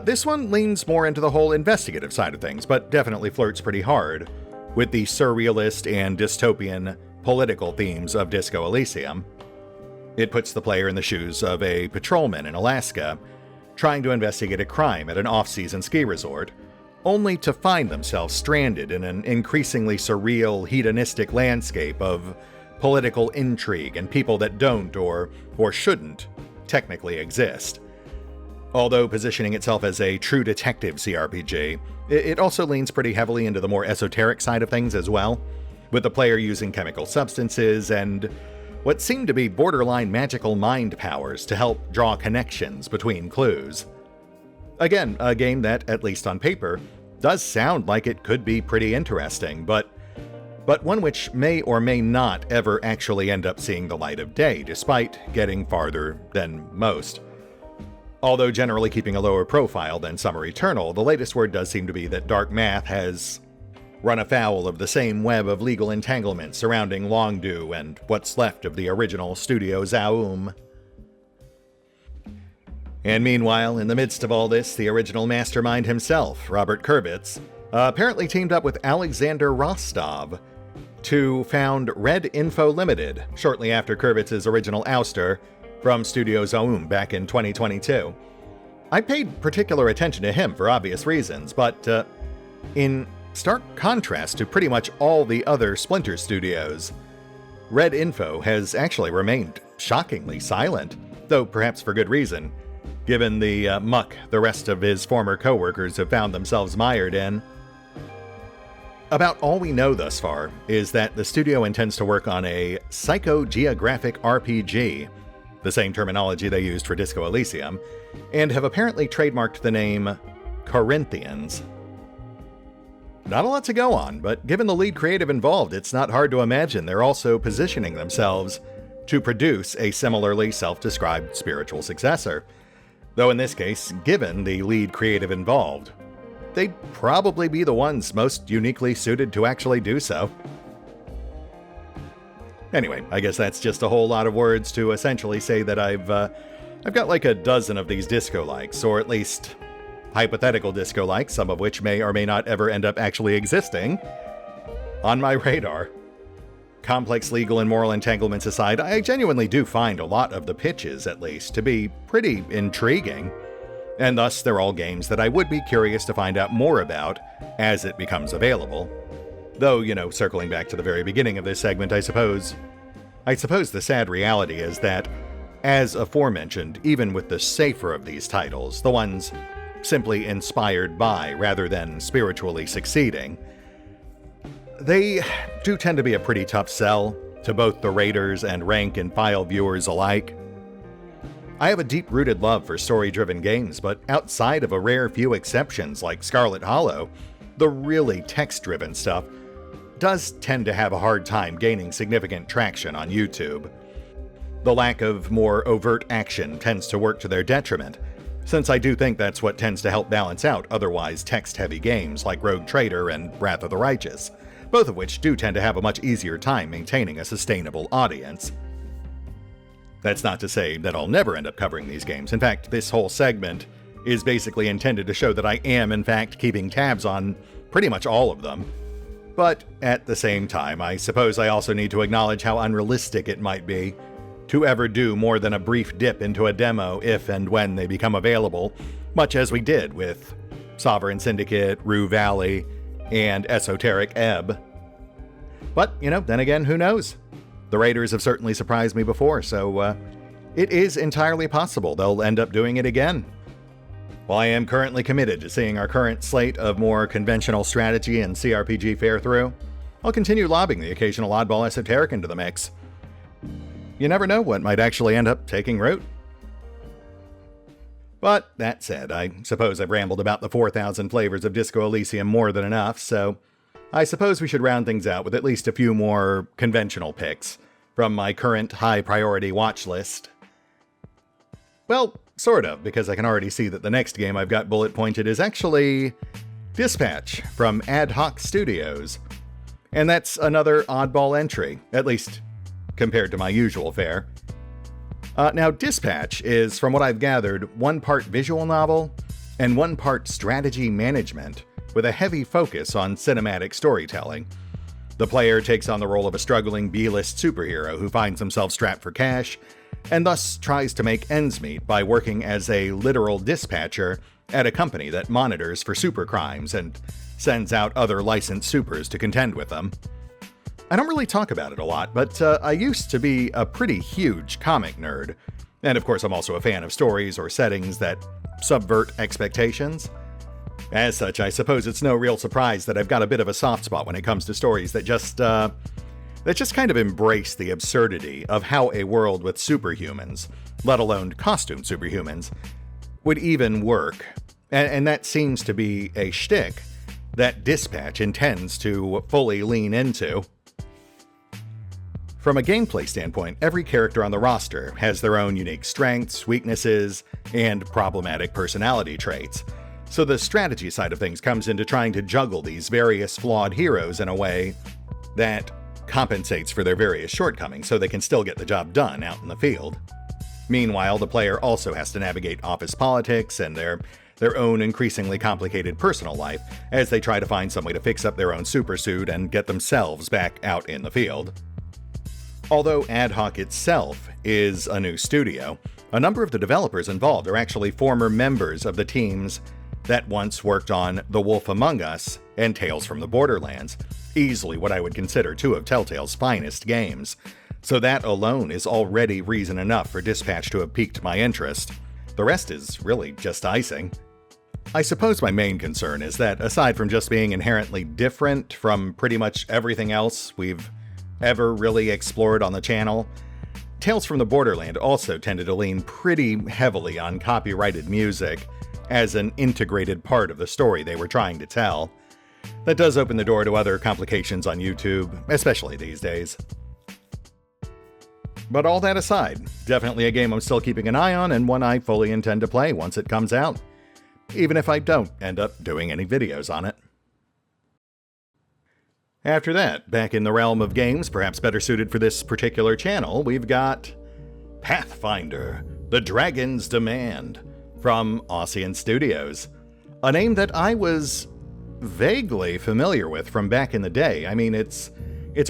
This one leans more into the whole investigative side of things, but definitely flirts pretty hard with the surrealist and dystopian political themes of Disco Elysium. It puts the player in the shoes of a patrolman in Alaska, trying to investigate a crime at an off-season ski resort, only to find themselves stranded in an increasingly surreal, hedonistic landscape of political intrigue and people that don't or shouldn't technically exist. Although positioning itself as a true detective CRPG, it also leans pretty heavily into the more esoteric side of things as well, with the player using chemical substances and what seem to be borderline magical mind powers to help draw connections between clues. Again, a game that, at least on paper, does sound like it could be pretty interesting, but one which may or may not ever actually end up seeing the light of day, despite getting farther than most. Although generally keeping a lower profile than Summer Eternal, the latest word does seem to be that Dark Math has run afoul of the same web of legal entanglements surrounding Longdew and what's left of the original Studio Zaum. And meanwhile, in the midst of all this, the original mastermind himself, Robert Kurbitz, apparently teamed up with Alexander Rostov to found Red Info Limited shortly after Kurbitz's original ouster from Studio Zaum back in 2022. I paid particular attention to him for obvious reasons, but in stark contrast to pretty much all the other Splinter studios, Red Info has actually remained shockingly silent, though perhaps for good reason, given the muck the rest of his former co-workers have found themselves mired in. About all we know thus far is that the studio intends to work on a psychogeographic RPG, the same terminology they used for Disco Elysium, and have apparently trademarked the name Corinthians. Not a lot to go on, but given the lead creative involved, it's not hard to imagine they're also positioning themselves to produce a similarly self-described spiritual successor. Though in this case, given the lead creative involved, they'd probably be the ones most uniquely suited to actually do so. Anyway, I guess that's just a whole lot of words to essentially say that I've got like a dozen of these disco-likes, or at least hypothetical disco-likes, some of which may or may not ever end up actually existing, on my radar. Complex legal and moral entanglements aside, I genuinely do find a lot of the pitches, at least, to be pretty intriguing, and thus they're all games that I would be curious to find out more about as it becomes available. Though, circling back to the very beginning of this segment, I suppose the sad reality is that, as aforementioned, even with the safer of these titles, the ones simply inspired by rather than spiritually succeeding, they do tend to be a pretty tough sell to both the raiders and rank and file viewers alike. I have a deep-rooted love for story-driven games, but outside of a rare few exceptions like Scarlet Hollow, the really text-driven stuff does tend to have a hard time gaining significant traction on YouTube. The lack of more overt action tends to work to their detriment, since I do think that's what tends to help balance out otherwise text-heavy games like Rogue Trader and Wrath of the Righteous, both of which do tend to have a much easier time maintaining a sustainable audience. That's not to say that I'll never end up covering these games. In fact, this whole segment is basically intended to show that I am, in fact, keeping tabs on pretty much all of them. But at the same time, I suppose I also need to acknowledge how unrealistic it might be to ever do more than a brief dip into a demo if and when they become available, much as we did with Sovereign Syndicate, Rue Valley, and Esoteric Ebb. But, then again, who knows? The Raiders have certainly surprised me before, so it is entirely possible they'll end up doing it again. While I am currently committed to seeing our current slate of more conventional strategy and CRPG fare through, I'll continue lobbing the occasional oddball esoteric into the mix. You never know what might actually end up taking root. But that said, I suppose I've rambled about the 4,000 flavors of Disco Elysium more than enough, so I suppose we should round things out with at least a few more conventional picks from my current high-priority watch list. Well, sort of, because I can already see that the next game I've got bullet-pointed is actually Dispatch from Ad Hoc Studios. And that's another oddball entry, at least compared to my usual fare. Now, Dispatch is, from what I've gathered, one part visual novel and one part strategy management, with a heavy focus on cinematic storytelling. The player takes on the role of a struggling B-list superhero who finds himself strapped for cash, and thus tries to make ends meet by working as a literal dispatcher at a company that monitors for super crimes and sends out other licensed supers to contend with them. I don't really talk about it a lot, but I used to be a pretty huge comic nerd. And of course, I'm also a fan of stories or settings that subvert expectations. As such, I suppose it's no real surprise that I've got a bit of a soft spot when it comes to stories that just kind of embrace the absurdity of how a world with superhumans, let alone costumed superhumans, would even work. And that seems to be a shtick that Dispatch intends to fully lean into. From a gameplay standpoint, every character on the roster has their own unique strengths, weaknesses, and problematic personality traits. So the strategy side of things comes into trying to juggle these various flawed heroes in a way that compensates for their various shortcomings so they can still get the job done out in the field. Meanwhile, the player also has to navigate office politics and their own increasingly complicated personal life as they try to find some way to fix up their own supersuit and get themselves back out in the field. Although Ad Hoc itself is a new studio, a number of the developers involved are actually former members of the teams that once worked on The Wolf Among Us and Tales from the Borderlands, easily what I would consider two of Telltale's finest games. So that alone is already reason enough for Dispatch to have piqued my interest. The rest is really just icing. I suppose my main concern is that aside from just being inherently different from pretty much everything else we've ever really explored on the channel, Tales from the Borderland also tended to lean pretty heavily on copyrighted music as an integrated part of the story they were trying to tell. That does open the door to other complications on YouTube, especially these days. But all that aside, definitely a game I'm still keeping an eye on and one I fully intend to play once it comes out, even if I don't end up doing any videos on it. After that, back in the realm of games perhaps better suited for this particular channel, we've got Pathfinder: The Dragon's Demand from Ossian Studios, a name that I was vaguely familiar with from back in the day. I mean, it's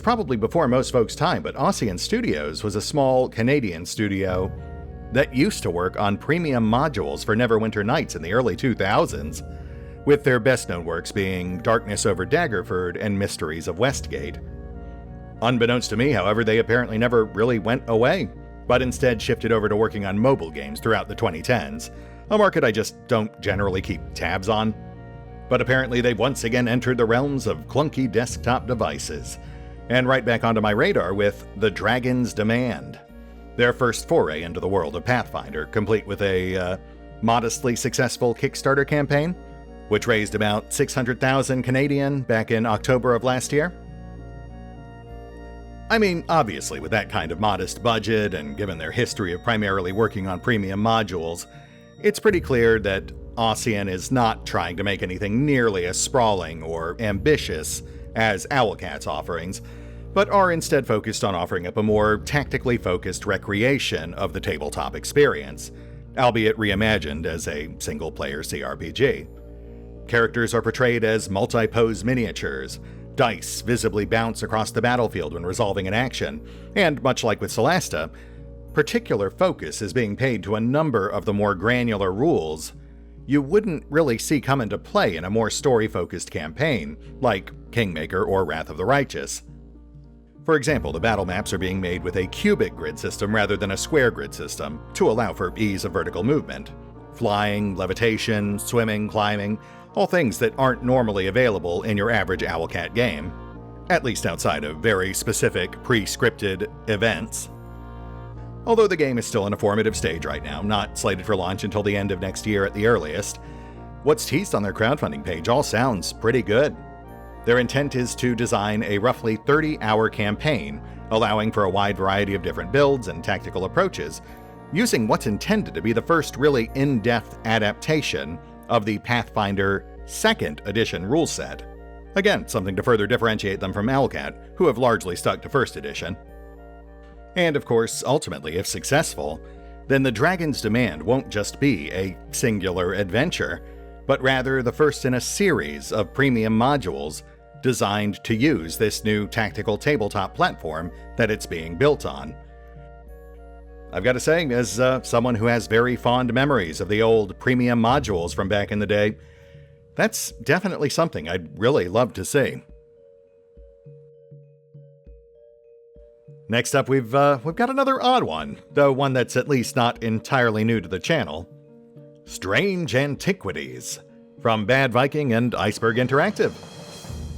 probably before most folks' time, but Ossian Studios was a small Canadian studio that used to work on premium modules for Neverwinter Nights in the early 2000s. With their best-known works being Darkness over Daggerford and Mysteries of Westgate. Unbeknownst to me, however, they apparently never really went away, but instead shifted over to working on mobile games throughout the 2010s, a market I just don't generally keep tabs on. But apparently they've once again entered the realms of clunky desktop devices, and right back onto my radar with The Dragon's Demand, their first foray into the world of Pathfinder, complete with a modestly successful Kickstarter campaign, which raised about 600,000 Canadian back in October of last year. I mean, obviously, with that kind of modest budget, and given their history of primarily working on premium modules, it's pretty clear that Ossian is not trying to make anything nearly as sprawling or ambitious as Owlcat's offerings, but are instead focused on offering up a more tactically focused recreation of the tabletop experience, albeit reimagined as a single-player CRPG. Characters are portrayed as multi-pose miniatures. Dice visibly bounce across the battlefield when resolving an action, and much like with Solasta, particular focus is being paid to a number of the more granular rules you wouldn't really see come into play in a more story-focused campaign, like Kingmaker or Wrath of the Righteous. For example, the battle maps are being made with a cubic grid system rather than a square grid system, to allow for ease of vertical movement. Flying, levitation, swimming, climbing, all things that aren't normally available in your average Owlcat game, at least outside of very specific pre-scripted events. Although the game is still in a formative stage right now, not slated for launch until the end of next year at the earliest, what's teased on their crowdfunding page all sounds pretty good. Their intent is to design a roughly 30-hour campaign, allowing for a wide variety of different builds and tactical approaches, using what's intended to be the first really in-depth adaptation of the Pathfinder 2nd edition rule set. Again, something to further differentiate them from Owlcat, who have largely stuck to 1st edition. And of course, ultimately, if successful, then the Dragon's Demand won't just be a singular adventure, but rather the first in a series of premium modules designed to use this new tactical tabletop platform that it's being built on. I've got to say, as someone who has very fond memories of the old premium modules from back in the day, that's definitely something I'd really love to see. Next up, we've got another odd one, though one that's at least not entirely new to the channel. Strange Antiquities, from Bad Viking and Iceberg Interactive.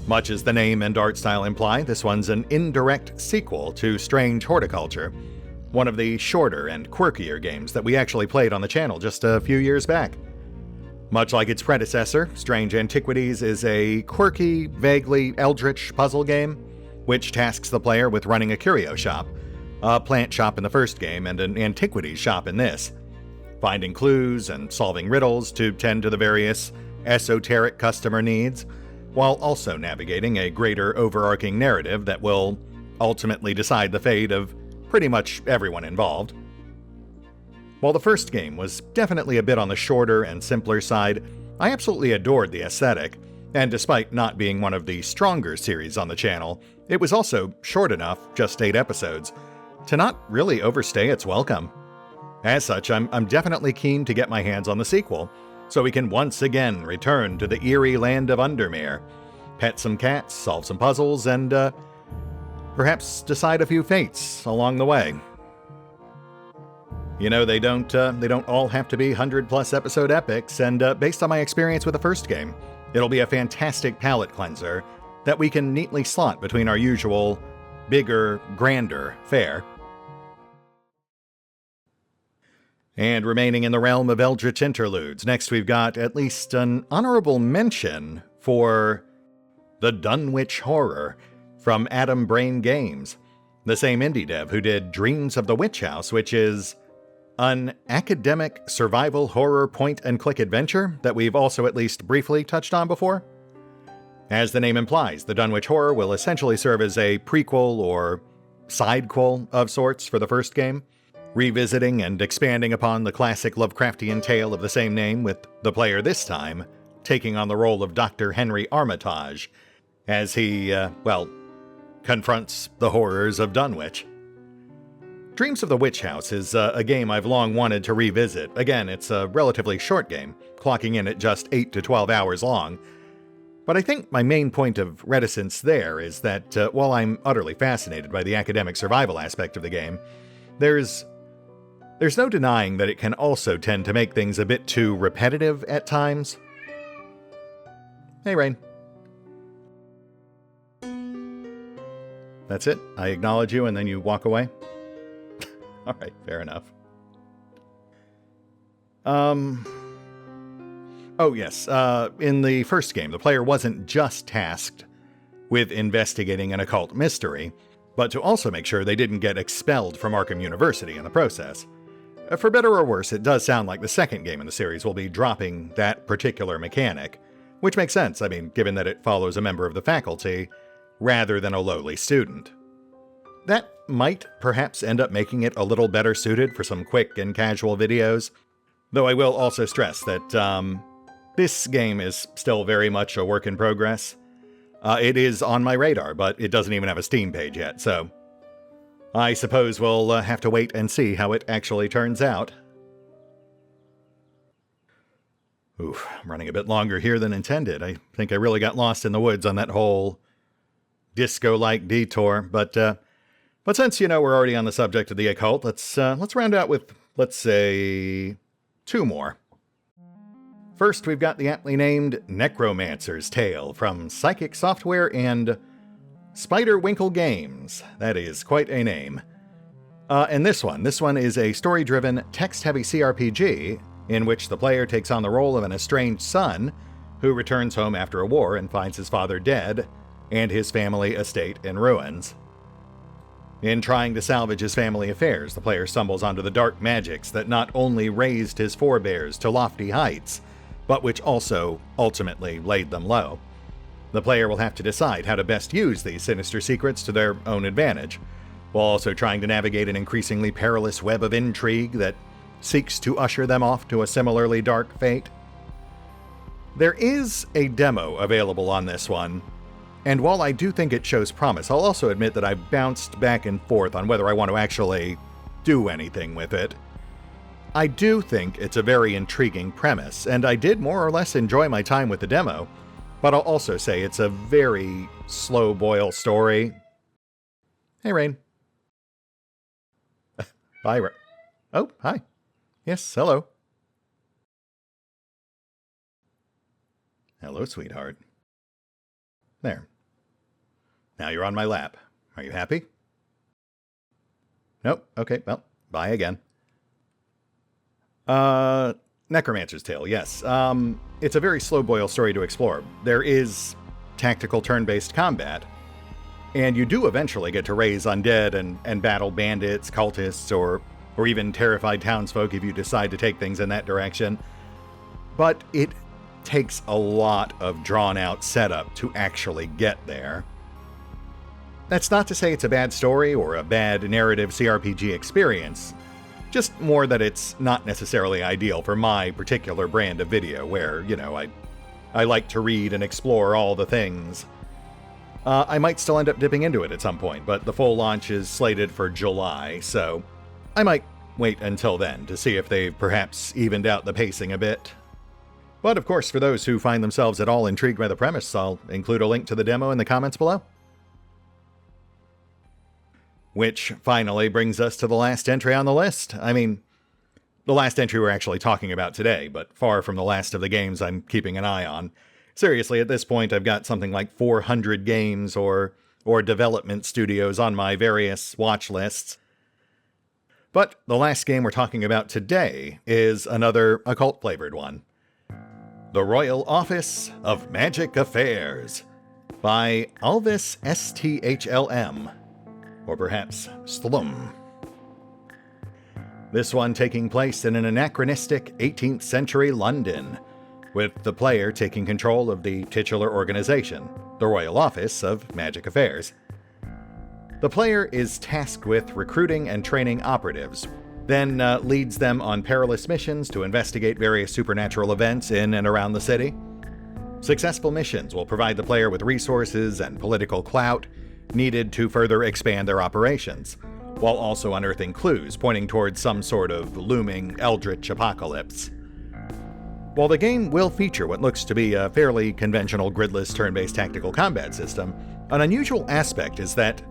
Much as the name and art style imply, this one's an indirect sequel to Strange Horticulture, one of the shorter and quirkier games that we actually played on the channel just a few years back. Much like its predecessor, Strange Antiquities is a quirky, vaguely eldritch puzzle game, which tasks the player with running a curio shop, a plant shop in the first game and an antiquities shop in this, finding clues and solving riddles to tend to the various esoteric customer needs, while also navigating a greater overarching narrative that will ultimately decide the fate of pretty much everyone involved. While the first game was definitely a bit on the shorter and simpler side, I absolutely adored the aesthetic, and despite not being one of the stronger series on the channel, it was also short enough, just 8 episodes, to not really overstay its welcome. As such, I'm definitely keen to get my hands on the sequel, so we can once again return to the eerie land of Undermere, pet some cats, solve some puzzles, and perhaps decide a few fates along the way. You know, they don't all have to be 100+ episode epics, and based on my experience with the first game, it'll be a fantastic palate cleanser that we can neatly slot between our usual bigger, grander fare. And remaining in the realm of eldritch interludes, next we've got at least an honorable mention for the Dunwich Horror from Atom Brain Games, the same indie dev who did Dreams of the Witch House, which is an academic survival horror point-and-click adventure that we've also at least briefly touched on before. As the name implies, the Dunwich Horror will essentially serve as a prequel or sidequel of sorts for the first game, revisiting and expanding upon the classic Lovecraftian tale of the same name, with the player this time taking on the role of Dr. Henry Armitage as he, confronts the horrors of Dunwich. Dreams of the Witch House is a game I've long wanted to revisit. Again, it's a relatively short game, clocking in at just 8 to 12 hours long. But I think my main point of reticence there is that while I'm utterly fascinated by the academic survival aspect of the game, there's no denying that it can also tend to make things a bit too repetitive at times. Hey, Rain. That's it? I acknowledge you and then you walk away? Alright, fair enough. Oh yes, in the first game, the player wasn't just tasked with investigating an occult mystery, but to also make sure they didn't get expelled from Arkham University in the process. For better or worse, it does sound like the second game in the series will be dropping that particular mechanic, which makes sense, I mean, given that it follows a member of the faculty, rather than a lowly student. That might perhaps end up making it a little better suited for some quick and casual videos, though I will also stress that this game is still very much a work in progress. It is on my radar, but it doesn't even have a Steam page yet, so I suppose we'll have to wait and see how it actually turns out. Oof, I'm running a bit longer here than intended. I think I really got lost in the woods on that whole disco-like detour, but since, you know, we're already on the subject of the occult, let's round out with, let's say, 2 more. First, we've got the aptly named Necromancer's Tale from Psychic Software and Spiderwinkle Games. That is quite a name. And this one is a story-driven, text-heavy CRPG in which the player takes on the role of an estranged son who returns home after a war and finds his father dead and his family estate in ruins. In trying to salvage his family affairs, the player stumbles onto the dark magics that not only raised his forebears to lofty heights, but which also ultimately laid them low. The player will have to decide how to best use these sinister secrets to their own advantage, while also trying to navigate an increasingly perilous web of intrigue that seeks to usher them off to a similarly dark fate. There is a demo available on this one, And while I do think it shows promise, I'll also admit that I've bounced back and forth on whether I want to actually do anything with it. I do think it's a very intriguing premise, and I did more or less enjoy my time with the demo, but I'll also say it's a very slow boil story. Hey, Rain. Bye, Oh, hi. Yes, hello. Hello, sweetheart. There. Now you're on my lap. Are you happy? Nope. Okay, well, bye again. Necromancer's Tale, yes. It's a very slow boil story to explore. There is tactical turn-based combat, and you do eventually get to raise undead and battle bandits, cultists, or even terrified townsfolk if you decide to take things in that direction. But it takes a lot of drawn-out setup to actually get there. That's not to say it's a bad story or a bad narrative CRPG experience, just more that it's not necessarily ideal for my particular brand of video, where, you know, I like to read and explore all the things. I might still end up dipping into it at some point, but the full launch is slated for July, so I might wait until then to see if they've perhaps evened out the pacing a bit. But of course, for those who find themselves at all intrigued by the premise, I'll include a link to the demo in the comments below. Which finally brings us to the last entry on the list. I mean, the last entry we're actually talking about today, but far from the last of the games I'm keeping an eye on. Seriously, at this point, I've got something like 400 games or development studios on my various watch lists. But the last game we're talking about today is another occult-flavored one. The Royal Office of Magic Affairs by Alvis STHLM. Or perhaps Slum. This one taking place in an anachronistic 18th century London, with the player taking control of the titular organization, the Royal Office of Magic Affairs. The player is tasked with recruiting and training operatives, then leads them on perilous missions to investigate various supernatural events in and around the city. Successful missions will provide the player with resources and political clout needed to further expand their operations, while also unearthing clues pointing towards some sort of looming eldritch apocalypse. While the game will feature what looks to be a fairly conventional gridless turn-based tactical combat system, an unusual aspect is that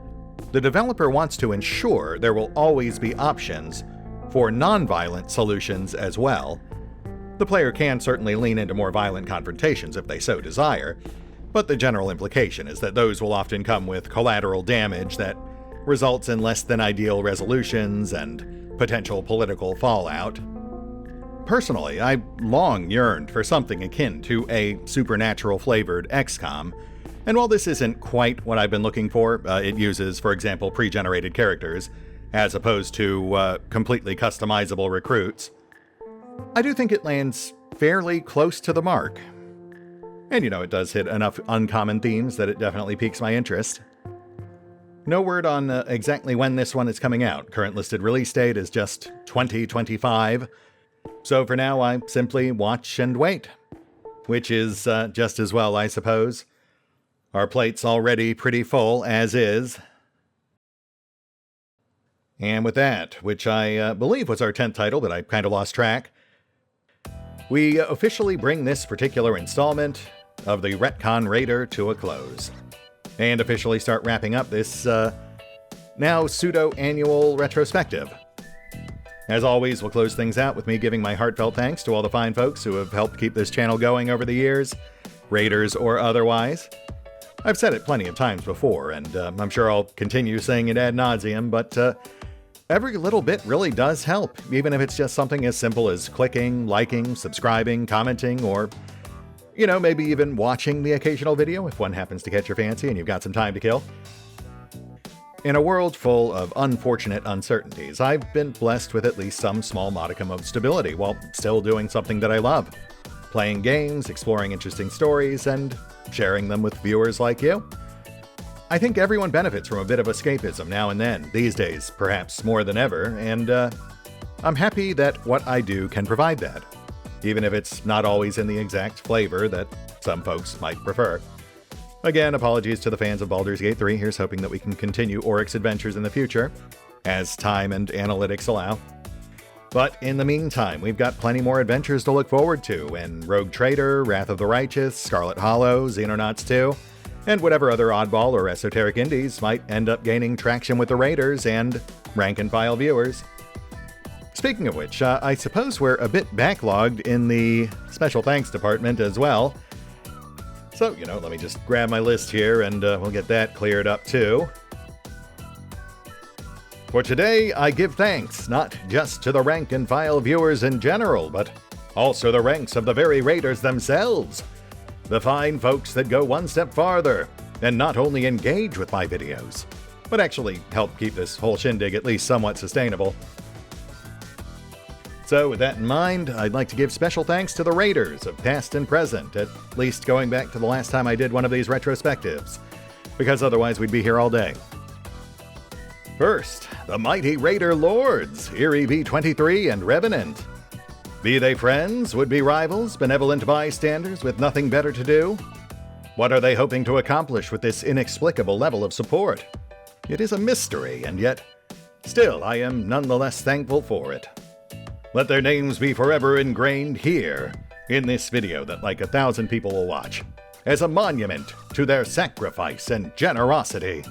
the developer wants to ensure there will always be options for non-violent solutions as well. The player can certainly lean into more violent confrontations if they so desire, but the general implication is that those will often come with collateral damage that results in less than ideal resolutions and potential political fallout. Personally, I long yearned for something akin to a supernatural-flavored XCOM, and while this isn't quite what I've been looking for, it uses, for example, pre-generated characters, as opposed to completely customizable recruits, I do think it lands fairly close to the mark. And you know, it does hit enough uncommon themes that it definitely piques my interest. No word on exactly when this one is coming out. Current listed release date is just 2025. So for now, I simply watch and wait. Which is just as well, I suppose. Our plate's already pretty full, as is. And with that, which I believe was our 10th title, but I kind of lost track, we officially bring this particular installment of the Retcon Raider to a close, and officially start wrapping up this now pseudo-annual retrospective. As always, we'll close things out with me giving my heartfelt thanks to all the fine folks who have helped keep this channel going over the years, raiders or otherwise. I've said it plenty of times before, and I'm sure I'll continue saying it ad nauseum, but every little bit really does help, even if it's just something as simple as clicking, liking, subscribing, commenting, or, you know, maybe even watching the occasional video if one happens to catch your fancy and you've got some time to kill. In a world full of unfortunate uncertainties, I've been blessed with at least some small modicum of stability while still doing something that I love. Playing games, exploring interesting stories, and sharing them with viewers like you. I think everyone benefits from a bit of escapism now and then, these days, perhaps more than ever, and I'm happy that what I do can provide that, even if it's not always in the exact flavor that some folks might prefer. Again, apologies to the fans of Baldur's Gate 3. Here's hoping that we can continue Oryx's adventures in the future, as time and analytics allow. But in the meantime, we've got plenty more adventures to look forward to in Rogue Trader, Wrath of the Righteous, Scarlet Hollow, Xenonauts 2, and whatever other oddball or esoteric indies might end up gaining traction with the Raiders and rank-and-file viewers. Speaking of which, I suppose we're a bit backlogged in the special thanks department as well. So, let me just grab my list here and we'll get that cleared up too. For today, I give thanks not just to the rank-and-file viewers in general, but also the ranks of the very Raiders themselves. The fine folks that go one step farther and not only engage with my videos, but actually help keep this whole shindig at least somewhat sustainable. So with that in mind, I'd like to give special thanks to the Raiders of past and present, at least going back to the last time I did one of these retrospectives, because otherwise we'd be here all day. First, the mighty Raider Lords, Eerie V23 and Revenant. Be they friends, would-be rivals, benevolent bystanders with nothing better to do? What are they hoping to accomplish with this inexplicable level of support? It is a mystery, and yet, still I am nonetheless thankful for it. Let their names be forever ingrained here, in this video that like 1,000 people will watch, as a monument to their sacrifice and generosity.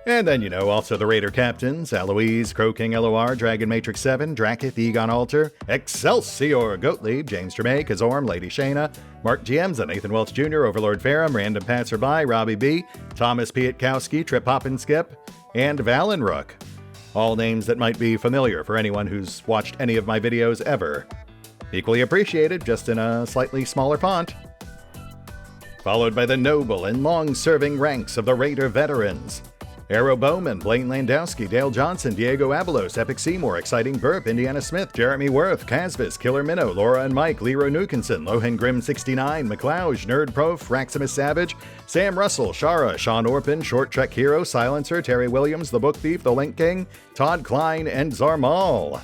And then, also the Raider captains, Alois, Crow-King LOR, Dragon Matrix 7, Drakiith, EgonAlter, Exsellsior, Gottlieb, James Trimmier, Kazorm, Lady Shayna, Mark Giemza, Nathan Welch Jr., OverlordPherom, RandomPassrby, RobbyB, Tomasz Piątkowski, Triphoppenskip, and Valinrook. All names that might be familiar for anyone who's watched any of my videos ever. Equally appreciated, just in a slightly smaller font. Followed by the noble and long-serving ranks of the Raider veterans. Arrow Bowman, Blaine Landowski, Dale Johnson, Diego Abelos, Epic Seymour, Exciting Burp, Indiana Smith, Jeremy Worth, Casvis, Killer Minnow, Laura and Mike, Leroy Nukinson, Lohan Grim 69, McLouge, Nerd Prof, Raximus Savage, Sam Russell, Shara, Sean Orpin, Short Trek Hero, Silencer, Terry Williams, The Book Thief, The Link King, Todd Klein, and Zarmal.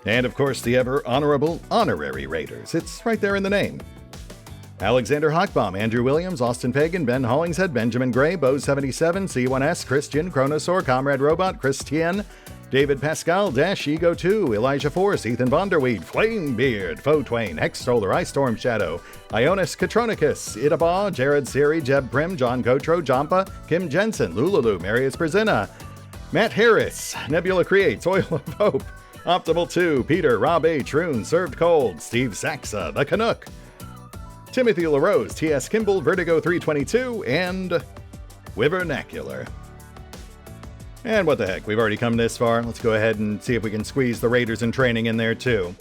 And of course the ever honorable honorary Raiders. It's right there in the name. Alexander Hockbaum, Andrew Williams, Austin Pagan, Ben Hollingshead, Benjamin Gray, Bo77, C1S, Christian, Chronosaur, Comrade Robot, Christian, David Pascal, Dash, Ego 2, Elijah Force, Ethan Vonderweed, Flamebeard, Foe Twain, Hex Stoller, Ice Storm Shadow, Ionis Katronicus, Idabaw, Jared Siri, Jeb Prim, John Gotro, Jampa, Kim Jensen, Lululu, Marius Brzina, Matt Harris, Nebula Creates, Oil of Hope, Optimal 2, Peter, Rob A. Troon, Served Cold, Steve Saxa, The Canuck, Timothy LaRose, T.S. Kimball, Vertigo 322, and Wyvernacular. And what the heck, we've already come this far. Let's go ahead and see if we can squeeze the Raiders in training in there too.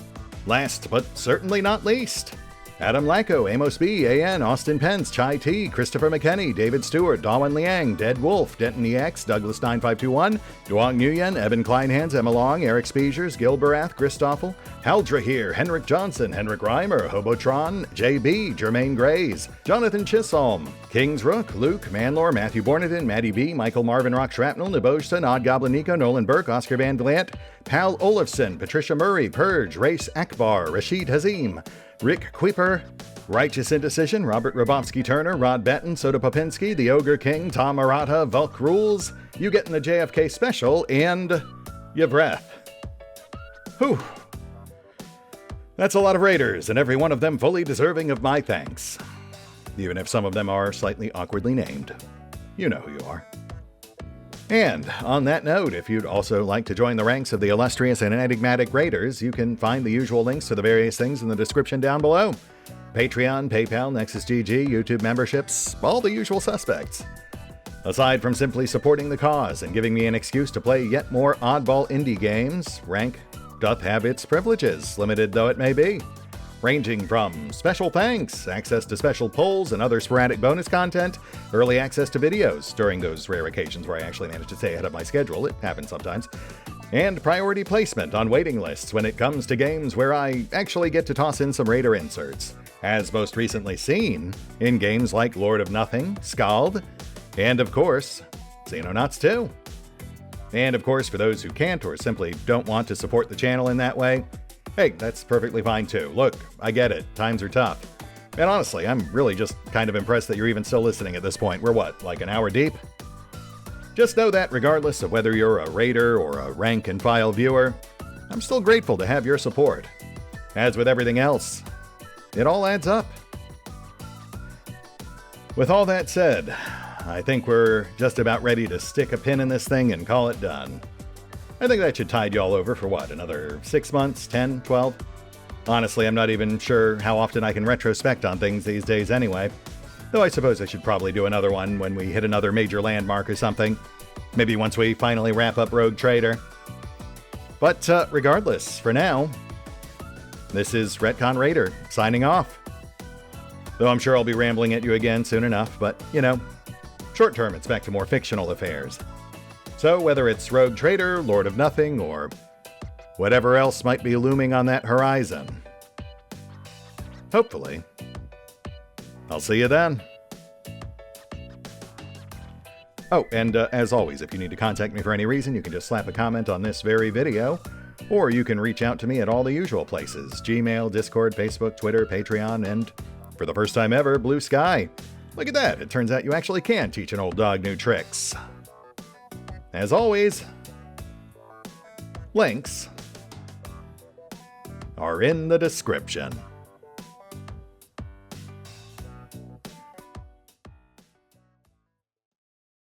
Last, but certainly not least, Adam Lacko, Amos B, A.N., Austin Pence, Chai T, Christopher McKenney, David Stewart, Dawan Liang, Dead Wolf, Denton EX, Douglas 9521, Duong Nguyen, Evan Kleinhands, Emma Long, Eric Speegers, Gil Barath, Christoffel, Haldra here, Henrik Johnson, Henrik Reimer, Hobotron, JB, Jermaine Grays, Jonathan Chisholm, Kings Rook, Luke, Manlore, Matthew Bornington, Maddie B, Michael Marvin Rock Shrapnel, Nebojsa, Odd Goblin Nico, Nolan Burke, Oscar Van Vliet, Pal Olafson, Patricia Murray, Purge, Race Akbar, Rashid Hazim, Rick Queeper, Righteous Indecision, Robert Robofsky Turner, Rod Batten, Soda Popinski, The Ogre King, Tom Maratta, Vulk Rules, You Getting the JFK Special, and Yvreth. Whew. That's a lot of Raiders, and every one of them fully deserving of my thanks. Even if some of them are slightly awkwardly named. You know who you are. And on that note, if you'd also like to join the ranks of the illustrious and enigmatic Raiders, you can find the usual links to the various things in the description down below. Patreon, PayPal, NexusGG, YouTube memberships, all the usual suspects. Aside from simply supporting the cause and giving me an excuse to play yet more oddball indie games, rank doth have its privileges, limited though it may be. Ranging from special thanks, access to special polls and other sporadic bonus content, early access to videos during those rare occasions where I actually manage to stay ahead of my schedule, it happens sometimes, and priority placement on waiting lists when it comes to games where I actually get to toss in some Raider inserts, as most recently seen in games like Lord of Nothing, Scald, and of course, Xenonauts 2. And of course, for those who can't or simply don't want to support the channel in that way, hey, that's perfectly fine too. Look, I get it. Times are tough. And honestly, I'm really just kind of impressed that you're even still listening at this point. We're what, like an hour deep? Just know that regardless of whether you're a raider or a rank and file viewer, I'm still grateful to have your support. As with everything else, it all adds up. With all that said, I think we're just about ready to stick a pin in this thing and call it done. I think that should tide you all over for what, another 6 months, 10, 12? Honestly, I'm not even sure how often I can retrospect on things these days anyway. Though I suppose I should probably do another one when we hit another major landmark or something. Maybe once we finally wrap up Rogue Trader. But regardless, for now, this is Retcon Raider, signing off. Though I'm sure I'll be rambling at you again soon enough, but, you know, short term it's back to more fictional affairs. So whether it's Rogue Trader, Lord of Nothing, or whatever else might be looming on that horizon, hopefully, I'll see you then. Oh, and as always, if you need to contact me for any reason, you can just slap a comment on this very video, or you can reach out to me at all the usual places: Gmail, Discord, Facebook, Twitter, Patreon, and, for the first time ever, Blue Sky. Look at that, it turns out you actually can teach an old dog new tricks. As always, links are in the description.